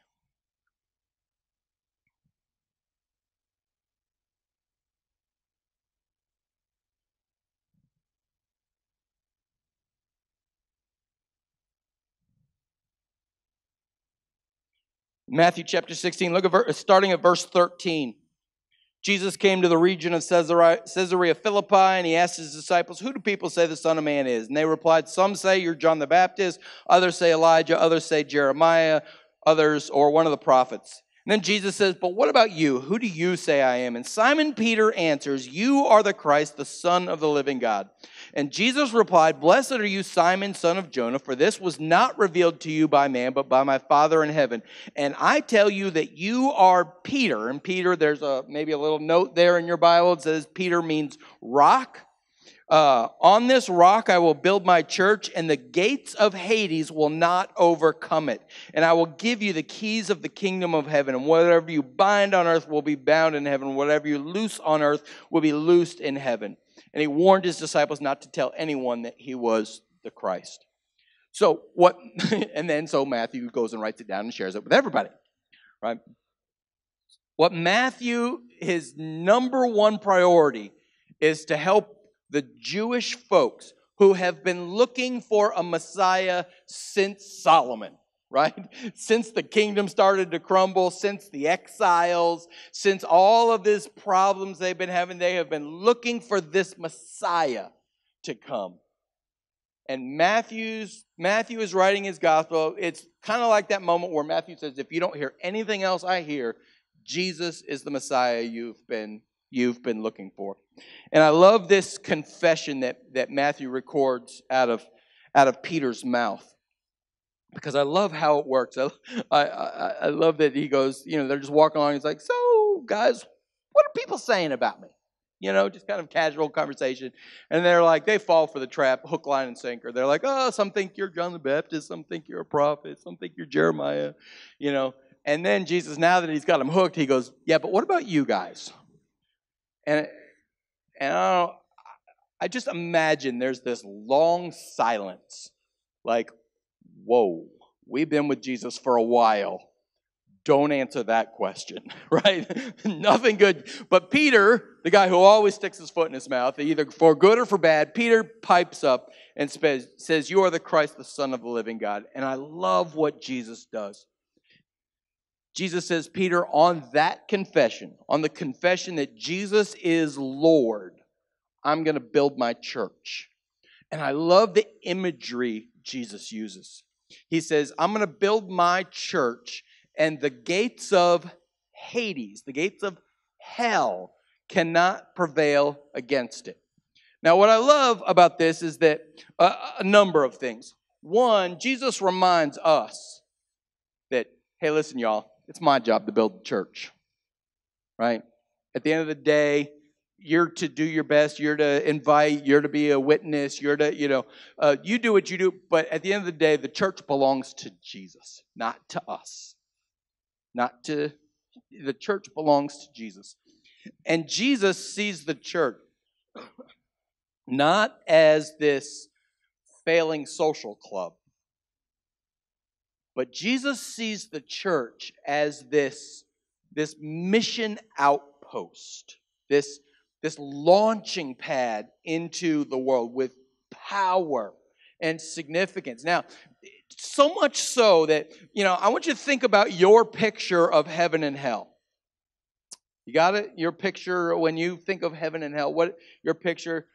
Matthew chapter 16, look at starting at verse 13. Jesus came to the region of Caesarea Philippi, and he asked his disciples, "Who do people say the Son of Man is?" And they replied, "Some say you're John the Baptist, others say Elijah, others say Jeremiah, others or one of the prophets." And then Jesus says, "But what about you? Who do you say I am?" And Simon Peter answers, "You are the Christ, the Son of the living God." And Jesus replied, "Blessed are you, Simon, son of Jonah, for this was not revealed to you by man, but by my Father in heaven. And I tell you that you are Peter." And Peter, there's maybe a little note there in your Bible. It says Peter means rock. "On this rock I will build my church, and the gates of Hades will not overcome it. And I will give you the keys of the kingdom of heaven. And whatever you bind on earth will be bound in heaven. Whatever you loose on earth will be loosed in heaven." And he warned his disciples not to tell anyone that he was the Christ. So Matthew goes and writes it down and shares it with everybody, right? What Matthew, his number one priority is to help the Jewish folks who have been looking for a Messiah since Solomon, right? Since the kingdom started to crumble, since the exiles, since all of these problems they've been having, they have been looking for this Messiah to come. And Matthew is writing his gospel. It's kind of like that moment where Matthew says, if you don't hear anything else I hear, Jesus is the Messiah you've been looking for. And I love this confession that Matthew records out of Peter's mouth, because I love how it works. I love that he goes, they're just walking along. He's like, "So, guys, what are people saying about me?" Just kind of casual conversation. And they're like, they fall for the trap, hook, line, and sinker. They're like, "Oh, some think you're John the Baptist, some think you're a prophet, some think you're Jeremiah, And then Jesus, now that he's got them hooked, he goes, "Yeah, but what about you guys?" And I just imagine there's this long silence, like, whoa, we've been with Jesus for a while. Don't answer that question, right? Nothing good. But Peter, the guy who always sticks his foot in his mouth, either for good or for bad, Peter pipes up and says, "You are the Christ, the Son of the living God." And I love what Jesus does. Jesus says, "Peter, on that confession, on the confession that Jesus is Lord, I'm going to build my church." And I love the imagery Jesus uses. He says, "I'm going to build my church, and the gates of Hades, the gates of hell, cannot prevail against it." Now, what I love about this is that a number of things. One, Jesus reminds us that, hey, listen, y'all, it's my job to build the church, right? At the end of the day, you're to do your best. You're to invite. You're to be a witness. You're to, you do what you do. But at the end of the day, the church belongs to Jesus, not to us. The church belongs to Jesus. And Jesus sees the church not as this failing social club, but Jesus sees the church as this mission outpost, this launching pad into the world with power and significance. Now, so much so that, I want you to think about your picture of heaven and hell. You got it? Your picture, when you think of heaven and hell, what your picture?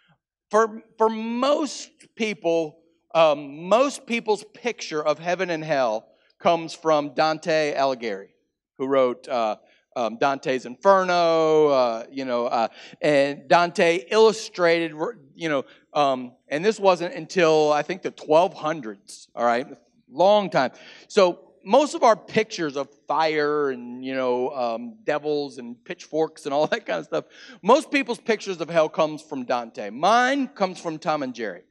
For most people, most people's picture of heaven and hell comes from Dante Alighieri, who wrote Dante's Inferno, and Dante illustrated, and this wasn't until, I think, the 1200s, all right? Long time. So most of our pictures of fire and, devils and pitchforks and all that kind of stuff, most people's pictures of hell comes from Dante. Mine comes from Tom and Jerry.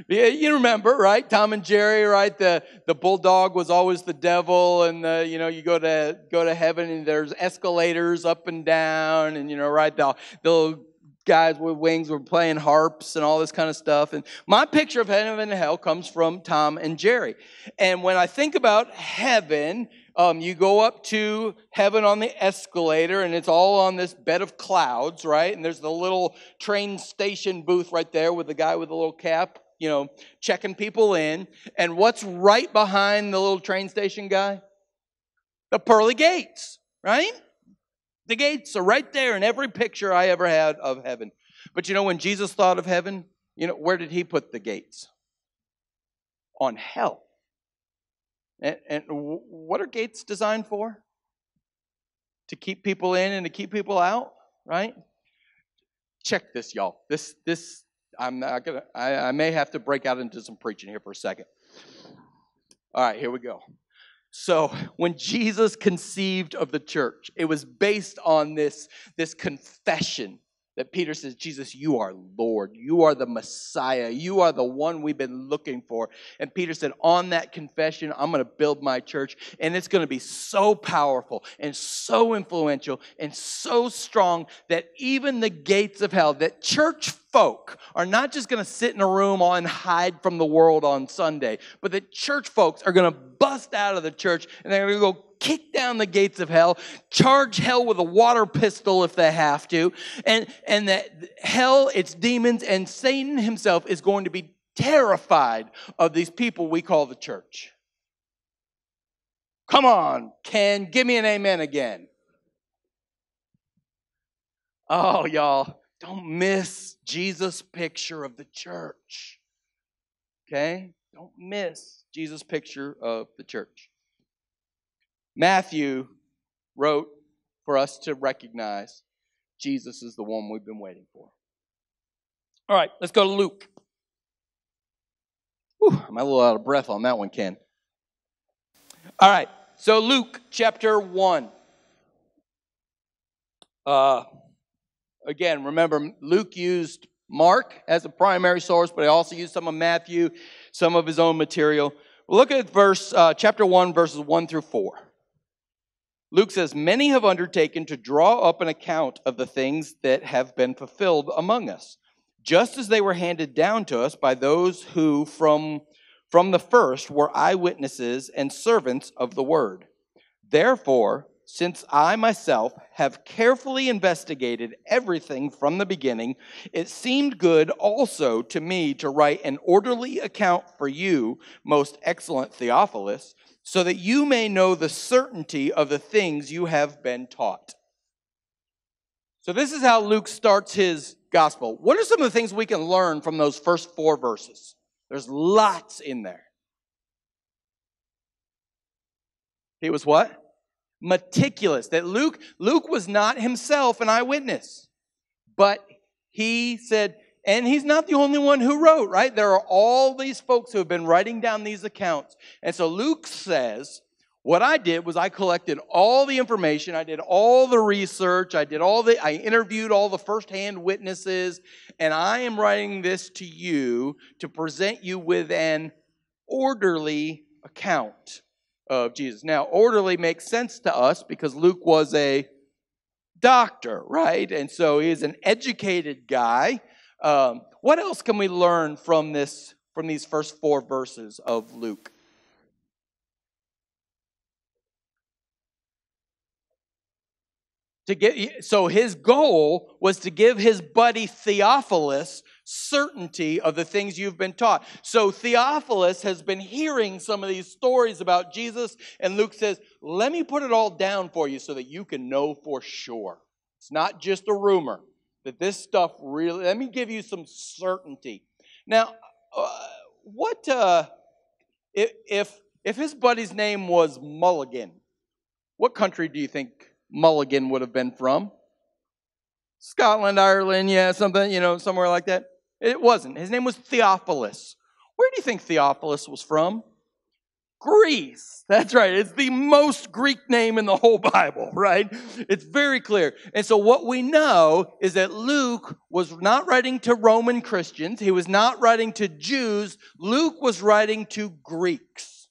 Yeah, you remember, right? Tom and Jerry, right? The bulldog was always the devil, and you go to heaven, and there's escalators up and down, and right, the little guys with wings were playing harps and all this kind of stuff. And my picture of heaven and hell comes from Tom and Jerry. And when I think about heaven, you go up to heaven on the escalator, and it's all on this bed of clouds, right? And there's the little train station booth right there with the guy with the little cap, checking people in. And what's right behind the little train station guy? The pearly gates, right? The gates are right there in every picture I ever had of heaven. But when Jesus thought of heaven, where did he put the gates? On hell. And what are gates designed for? To keep people in and to keep people out, right? Check this, y'all. This I'm not gonna. I may have to break out into some preaching here for a second. All right, here we go. So when Jesus conceived of the church, it was based on this confession that Peter says, Jesus, you are Lord. You are the Messiah. You are the one we've been looking for. And Peter said, on that confession, I'm going to build my church. And it's going to be so powerful and so influential and so strong that even the gates of hell, that church folk are not just going to sit in a room and hide from the world on Sunday, but that church folks are going to bust out of the church and they're going to go kick down the gates of hell, charge hell with a water pistol if they have to, and that hell, its demons, and Satan himself is going to be terrified of these people we call the church. Come on, Ken, give me an amen again. Oh, y'all, don't miss Jesus' picture of the church. Okay? Don't miss Jesus' picture of the church. Matthew wrote for us to recognize Jesus is the one we've been waiting for. All right, let's go to Luke. Whew, I'm a little out of breath on that one, Ken. All right, so Luke chapter 1. Again, remember, Luke used Mark as a primary source, but he also used some of Matthew, some of his own material. Look at chapter 1, verses 1 through 4. Luke says, many have undertaken to draw up an account of the things that have been fulfilled among us, just as they were handed down to us by those who from the first were eyewitnesses and servants of the word. Therefore, since I myself have carefully investigated everything from the beginning, it seemed good also to me to write an orderly account for you, most excellent Theophilus, so that you may know the certainty of the things you have been taught. So this is how Luke starts his gospel. What are some of the things we can learn from those first 4 verses? There's lots in there. He was what? Meticulous. That Luke was not himself an eyewitness. But he said, and he's not the only one who wrote, right? There are all these folks who have been writing down these accounts. And so Luke says, what I did was I collected all the information, I did all the research, I interviewed all the firsthand witnesses, and I am writing this to you to present you with an orderly account of Jesus. Now, orderly makes sense to us because Luke was a doctor, right? And so he is an educated guy. What else can we learn from these first 4 verses of Luke? So his goal was to give his buddy Theophilus certainty of the things you've been taught. So Theophilus has been hearing some of these stories about Jesus, and Luke says, let me put it all down for you so that you can know for sure. It's not just a rumor, that this stuff really, let me give you some certainty. Now, if his buddy's name was Mulligan, what country do you think Mulligan would have been from? Scotland, Ireland, yeah, something, somewhere like that. It wasn't. His name was Theophilus. Where do you think Theophilus was from? Greece. That's right. It's the most Greek name in the whole Bible, right? It's very clear. And so what we know is that Luke was not writing to Roman Christians. He was not writing to Jews. Luke was writing to Greeks.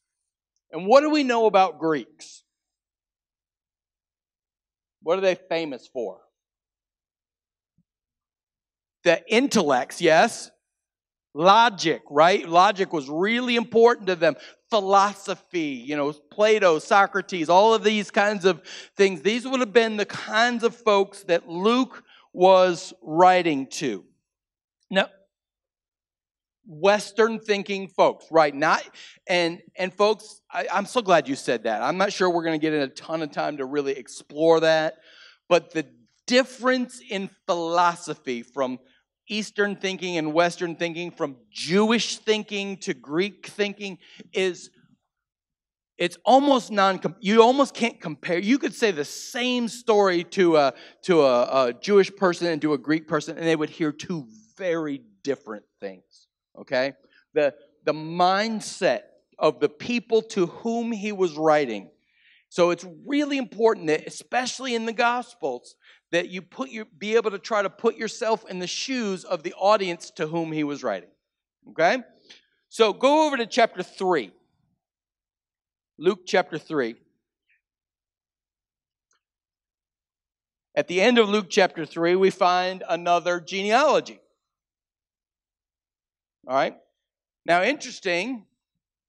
And what do we know about Greeks? What are they famous for? The intellects, yes. Logic, right? Logic was really important to them. Philosophy, Plato, Socrates, all of these kinds of things. These would have been the kinds of folks that Luke was writing to. Now, Western thinking folks, right? And folks, I'm so glad you said that. I'm not sure we're going to get in a ton of time to really explore that, but the difference in philosophy from Eastern thinking and Western thinking, from Jewish thinking to Greek thinking, it's almost you almost can't compare. You could say the same story to a Jewish person and to a Greek person, and they would hear 2 very different things. Okay? The mindset of the people to whom he was writing. So it's really important that, especially in the Gospels, that you be able to try to put yourself in the shoes of the audience to whom he was writing. Okay? So go over to chapter 3. Luke chapter 3. At the end of Luke chapter 3, we find another genealogy. All right? Now, interesting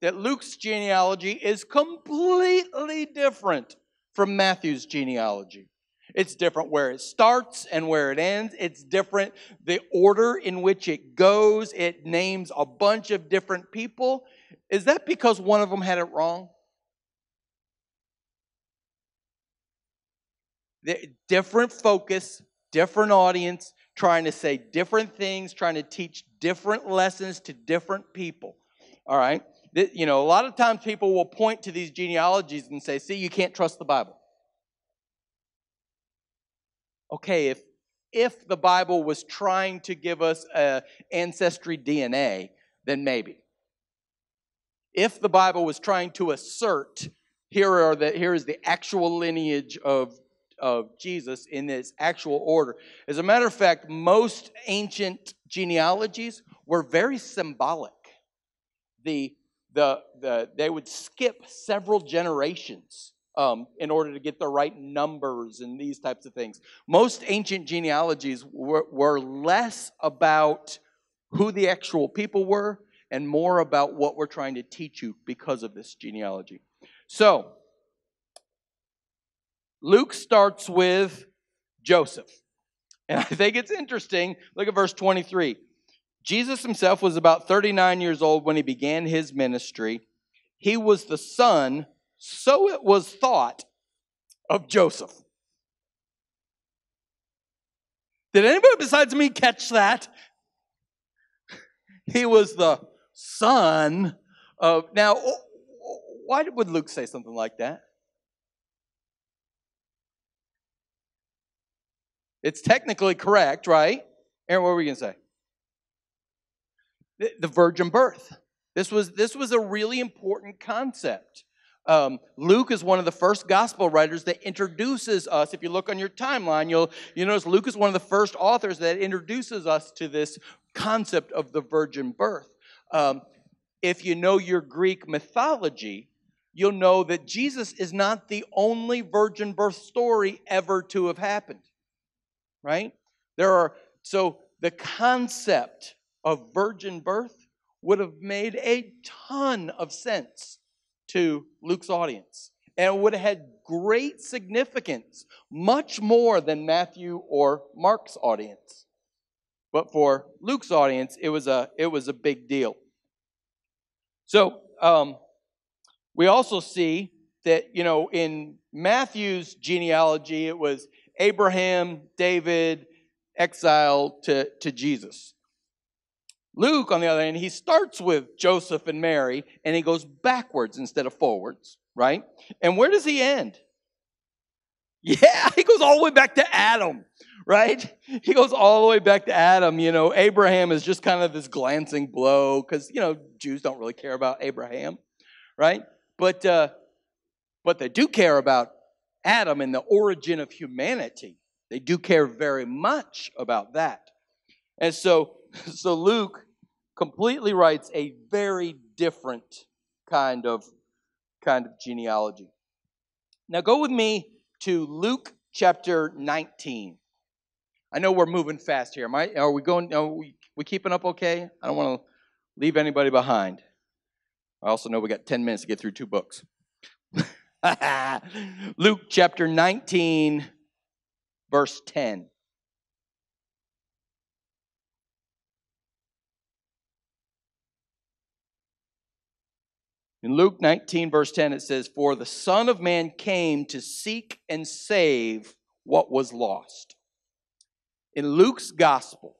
that Luke's genealogy is completely different from Matthew's genealogy. It's different where it starts and where it ends. It's different the order in which it goes. It names a bunch of different people. Is that because one of them had it wrong? Different focus, different audience, trying to say different things, trying to teach different lessons to different people. All right? A lot of times people will point to these genealogies and say, see, you can't trust the Bible. Okay, if the Bible was trying to give us ancestry DNA, then maybe. If the Bible was trying to assert, here is the actual lineage of Jesus in its actual order. As a matter of fact, most ancient genealogies were very symbolic. They would skip several generations in order to get the right numbers and these types of things. Most ancient genealogies were less about who the actual people were and more about what we're trying to teach you because of this genealogy. So, Luke starts with Joseph. And I think it's interesting. Look at verse 23. Jesus himself was about 39 years old when he began his ministry. He was the son, so it was thought, of Joseph. Did anybody besides me catch that? He was the son of... Now, why would Luke say something like that? It's technically correct, right? Aaron, what were we going to say? The virgin birth. This was a really important concept. Luke is one of the first gospel writers that introduces us. If you look on your timeline, you'll notice Luke is one of the first authors that introduces us to this concept of the virgin birth. If you know your Greek mythology, you'll know that Jesus is not the only virgin birth story ever to have happened, right? So the concept of virgin birth would have made a ton of sense to Luke's audience, and it would have had great significance, much more than Matthew or Mark's audience. But for Luke's audience, it was a big deal. So we also see that, in Matthew's genealogy, it was Abraham, David, exile to Jesus. Luke, on the other hand, he starts with Joseph and Mary, and he goes backwards instead of forwards, right? And where does he end? Yeah, he goes all the way back to Adam, right? He goes all the way back to Adam. Abraham is just kind of this glancing blow because, Jews don't really care about Abraham, right? But they do care about Adam and the origin of humanity. They do care very much about that. And so Luke completely writes a very different kind of genealogy. Now go with me to Luke chapter 19. I know we're moving fast here. Are we keeping up okay? I don't want to leave anybody behind. I also know we got 10 minutes to get through 2 books. Luke chapter 19, verse 10. In Luke 19, verse 10, it says, "For the Son of Man came to seek and save what was lost." In Luke's gospel,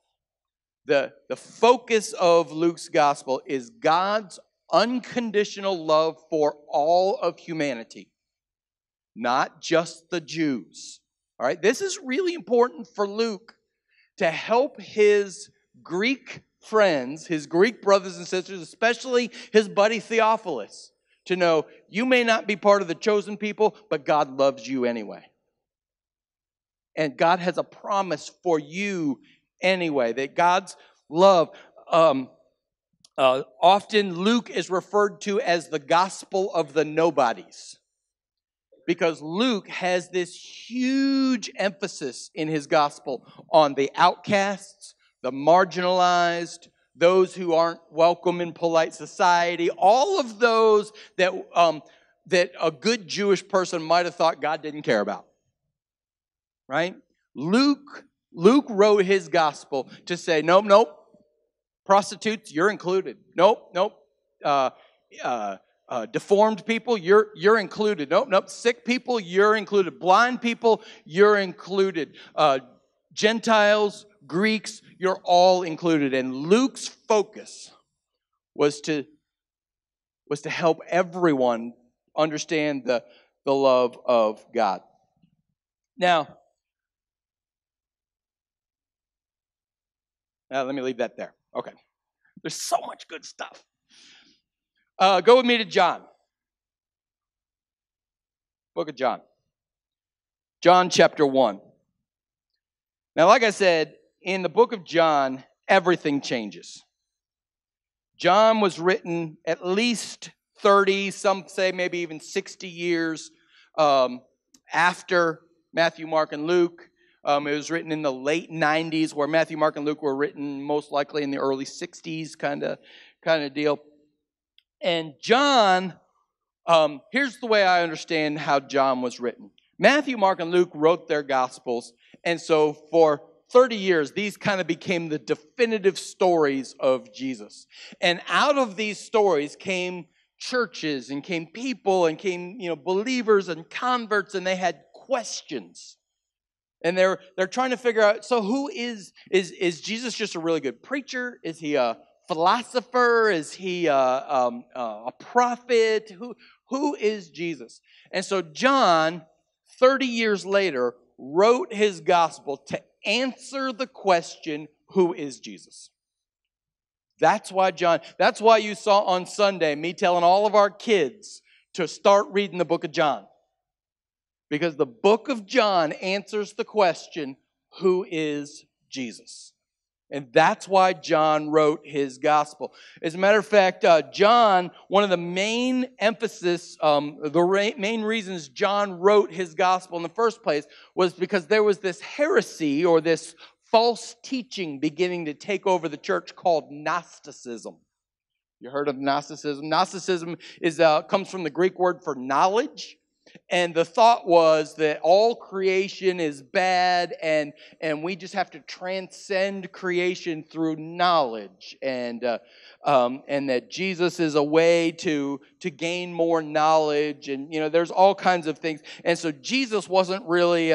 the focus of Luke's gospel is God's unconditional love for all of humanity, not just the Jews. All right, this is really important for Luke to help his Greek friends, his Greek brothers and sisters, especially his buddy Theophilus, to know you may not be part of the chosen people, but God loves you anyway. And God has a promise for you anyway, that God's love, often Luke is referred to as the gospel of the nobodies, because Luke has this huge emphasis in his gospel on the outcasts, the marginalized, those who aren't welcome in polite society, all of those that a good Jewish person might have thought God didn't care about. Right? Luke wrote his gospel to say, nope. Prostitutes, you're included. Nope. Deformed people, you're included. Nope. Sick people, you're included. Blind people, you're included. Gentiles, Greeks, you're all included. And Luke's focus was to help everyone understand the love of God. Now, let me leave that there. Okay. There's so much good stuff. Go with me to John. Book of John. John chapter 1. Now, like I said, in the book of John, everything changes. John was written at least 30, some say maybe even 60 years after Matthew, Mark, and Luke. It was written in the late 90s, where Matthew, Mark, and Luke were written most likely in the early 60s kind of deal. And John, here's the way I understand how John was written. Matthew, Mark, and Luke wrote their Gospels, and so for 30 years, these kind of became the definitive stories of Jesus. And out of these stories came churches, and came people, and came believers and converts, and they had questions. And they're trying to figure out, so who is Jesus just a really good preacher? Is he a philosopher? Is he a prophet? Who is Jesus? And so John, 30 years later, wrote his gospel to answer the question, who is Jesus? That's why you saw on Sunday me telling all of our kids to start reading the book of John. Because the book of John answers the question, who is Jesus? And that's why John wrote his gospel. As a matter of fact, John, one of the main main reasons John wrote his gospel in the first place was because there was this heresy or this false teaching beginning to take over the church called Gnosticism. You heard of Gnosticism? Gnosticism comes from the Greek word for knowledge. And the thought was that all creation is bad and we just have to transcend creation through knowledge. And that Jesus is a way to gain more knowledge. And, there's all kinds of things. And so Jesus wasn't really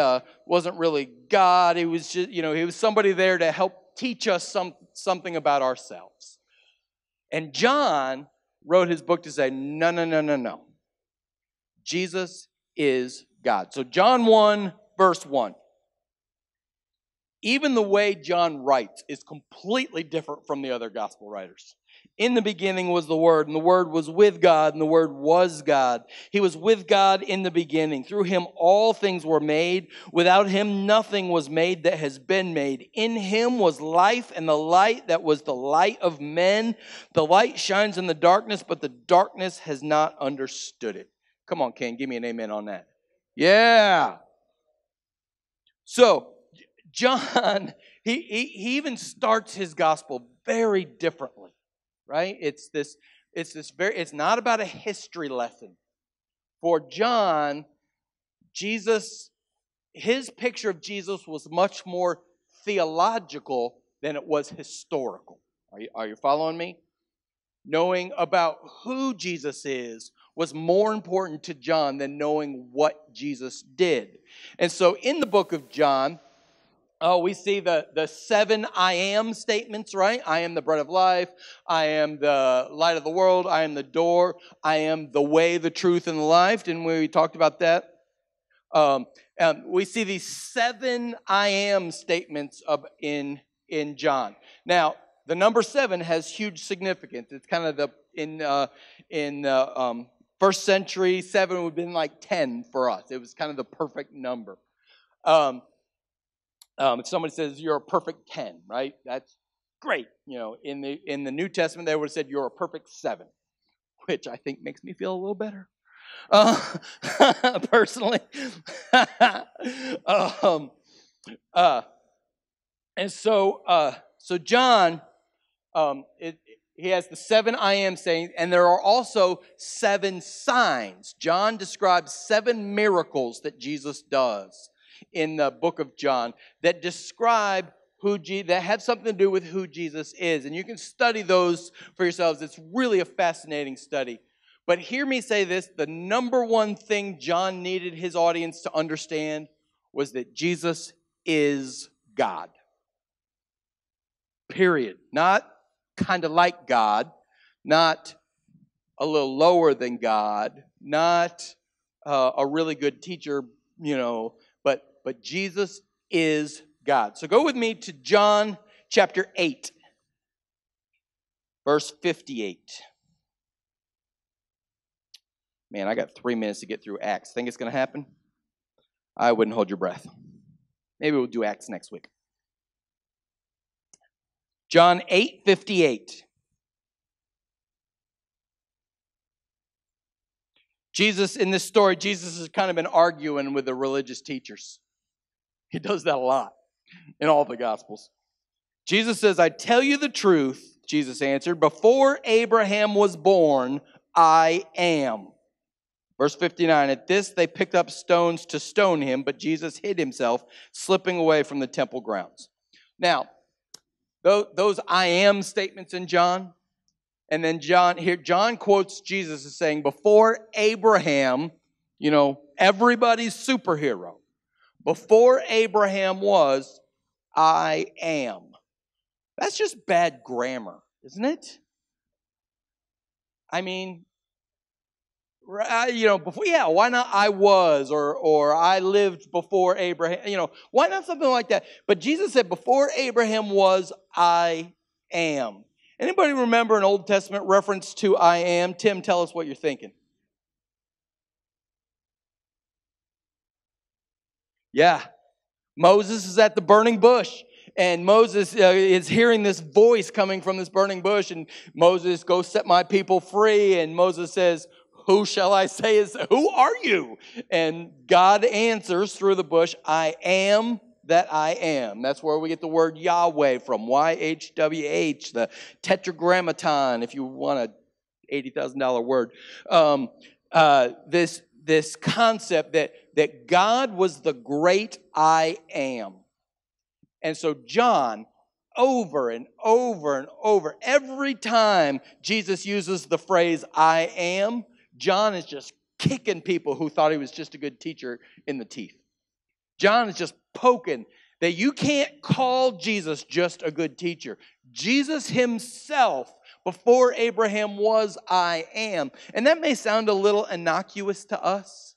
God. He was just, he was somebody there to help teach us something about ourselves. And John wrote his book to say, no. Jesus is God. So John 1, verse 1. Even the way John writes is completely different from the other gospel writers. In the beginning was the Word, and the Word was with God, and the Word was God. He was with God in the beginning. Through Him all things were made. Without Him nothing was made that has been made. In Him was life, and the light that was the light of men. The light shines in the darkness, but the darkness has not understood it. Come on, Ken, give me an amen on that. Yeah. So, John, he even starts his gospel very differently, right? It's not about a history lesson. For John, his picture of Jesus was much more theological than it was historical. Are you following me? Knowing about who Jesus is was more important to John than knowing what Jesus did. And so in the book of John, we see the 7 I am statements, right? I am the bread of life. I am the light of the world. I am the door. I am the way, the truth, and the life. Didn't we talked about that? We see these 7 I am statements in John. Now, the number 7 has huge significance. It's kind of in first century, 7 would have been like 10 for us. It was kind of the perfect number. If somebody says you're a perfect 10, right? That's great. In the New Testament, they would have said you're a perfect 7, which I think makes me feel a little better, personally. And so John, he has the 7 I am sayings, and there are also 7 signs. John describes 7 miracles that Jesus does in the book of John that describe that have something to do with who Jesus is. And you can study those for yourselves. It's really a fascinating study. But hear me say this, the number one thing John needed his audience to understand was that Jesus is God. Period. Not kind of like God, not a little lower than God, not a really good teacher, but Jesus is God. So go with me to John chapter 8, verse 58. Man, I got 3 minutes to get through Acts. Think it's going to happen? I wouldn't hold your breath. Maybe we'll do Acts next week. John 8:58. Jesus, in this story, Jesus has kind of been arguing with the religious teachers. He does that a lot in all the Gospels. Jesus says, I tell you the truth, Jesus answered, before Abraham was born, I am. Verse 59, at this they picked up stones to stone him, but Jesus hid himself, slipping away from the temple grounds. Now, those I am statements in John, and then John quotes Jesus as saying, before Abraham, everybody's superhero. Before Abraham was, I am. That's just bad grammar, isn't it? I mean, why not I was or I lived before Abraham? Why not something like that? But Jesus said, before Abraham was, I am. Anybody remember an Old Testament reference to I am? Tim, tell us what you're thinking. Yeah. Moses is at the burning bush, And Moses is hearing this voice coming from this burning bush. And Moses, go set my people free. And Moses says, who shall I say is, who are you? And God answers through the bush, I am that I am. That's where we get the word Yahweh from, YHWH, the tetragrammaton, if you want a $80,000 word. This concept that God was the great I am. And so John, over and over and over, every time Jesus uses the phrase I am, John is just kicking people who thought he was just a good teacher in the teeth. John is just poking that you can't call Jesus just a good teacher. Jesus himself, before Abraham was, I am. And that may sound a little innocuous to us,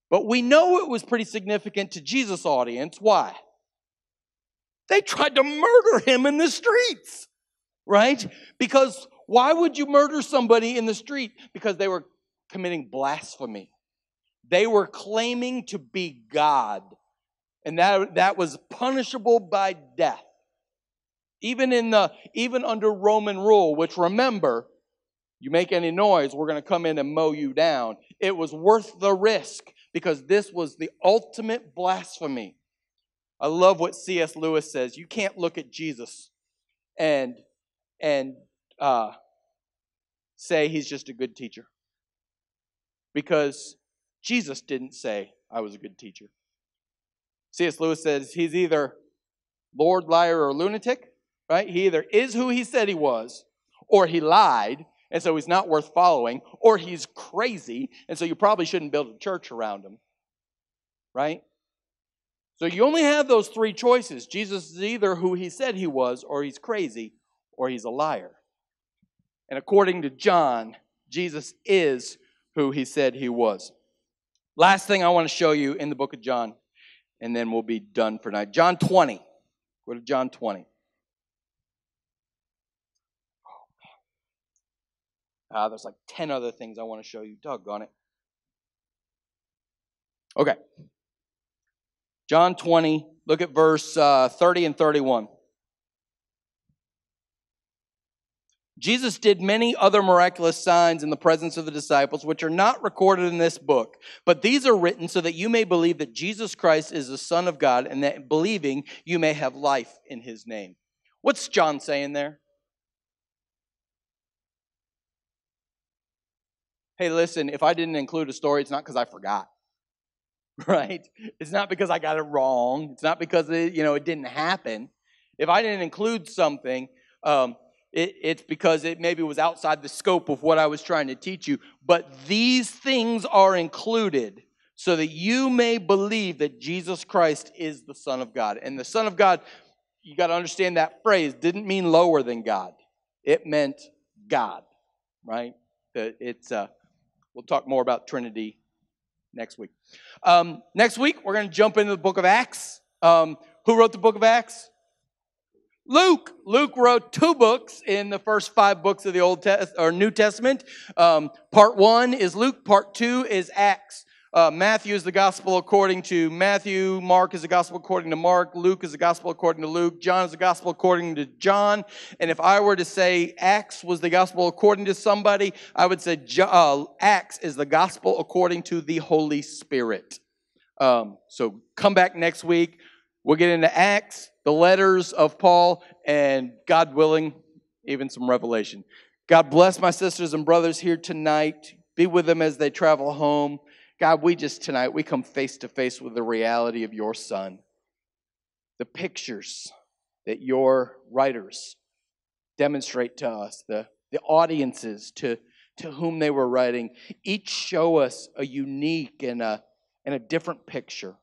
but we know it was pretty significant to Jesus' audience. Why? They tried to murder him in the streets, right? Because why would you murder somebody in the street? Because they were committing blasphemy. They were claiming to be God. And that was punishable by death. Even under Roman rule, which remember, you make any noise, we're going to come in and mow you down. It was worth the risk because this was the ultimate blasphemy. I love what C.S. Lewis says. You can't look at Jesus and say he's just a good teacher. Because Jesus didn't say I was a good teacher. C.S. Lewis says he's either Lord, liar, or lunatic, right? He either is who he said he was, or he lied, and so he's not worth following, or he's crazy, and so you probably shouldn't build a church around him, right? So you only have those three choices. Jesus is either who he said he was, or he's crazy, or he's a liar. And according to John, Jesus is who he said he was. Last thing I want to show you in the book of John, and then we'll be done for tonight. John 20. Go to John 20. There's like 10 other things I want to show you. Doggone it. Okay. John 20, look at verse 30 and 31. Jesus did many other miraculous signs in the presence of the disciples, which are not recorded in this book. But these are written so that you may believe that Jesus Christ is the Son of God, and that believing you may have life in his name. What's John saying there? Hey, listen, if I didn't include a story, it's not because I forgot. Right? It's not because I got it wrong. It's not because it didn't happen. If I didn't include something, it's because it maybe was outside the scope of what I was trying to teach you. But these things are included so that you may believe that Jesus Christ is the Son of God. And the Son of God, you got to understand that phrase, didn't mean lower than God. It meant God, right? We'll talk more about Trinity next week. Next week, we're going to jump into the book of Acts. Who wrote the book of Acts? Luke. Luke wrote 2 books in the first 5 books of the New Testament. Part 1 is Luke. Part 2 is Acts. Matthew is the gospel according to Matthew. Mark is the gospel according to Mark. Luke is the gospel according to Luke. John is the gospel according to John. And if I were to say Acts was the gospel according to somebody, I would say Acts is the gospel according to the Holy Spirit. So come back next week. We'll get into Acts, the letters of Paul, and God willing, even some revelation. God bless my sisters and brothers here tonight. Be with them as they travel home. God, tonight, we come face to face with the reality of your Son. The pictures that your writers demonstrate to us, the audiences to whom they were writing, each show us a unique and a different picture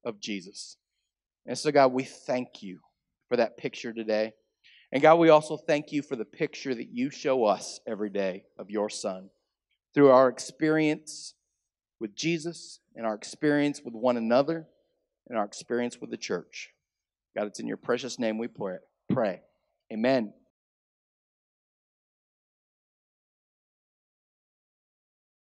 of Jesus. And so, God, we thank you for that picture today. And God, we also thank you for the picture that you show us every day of your Son through our experience with Jesus and our experience with one another and our experience with the church. God, it's in your precious name we pray. Amen.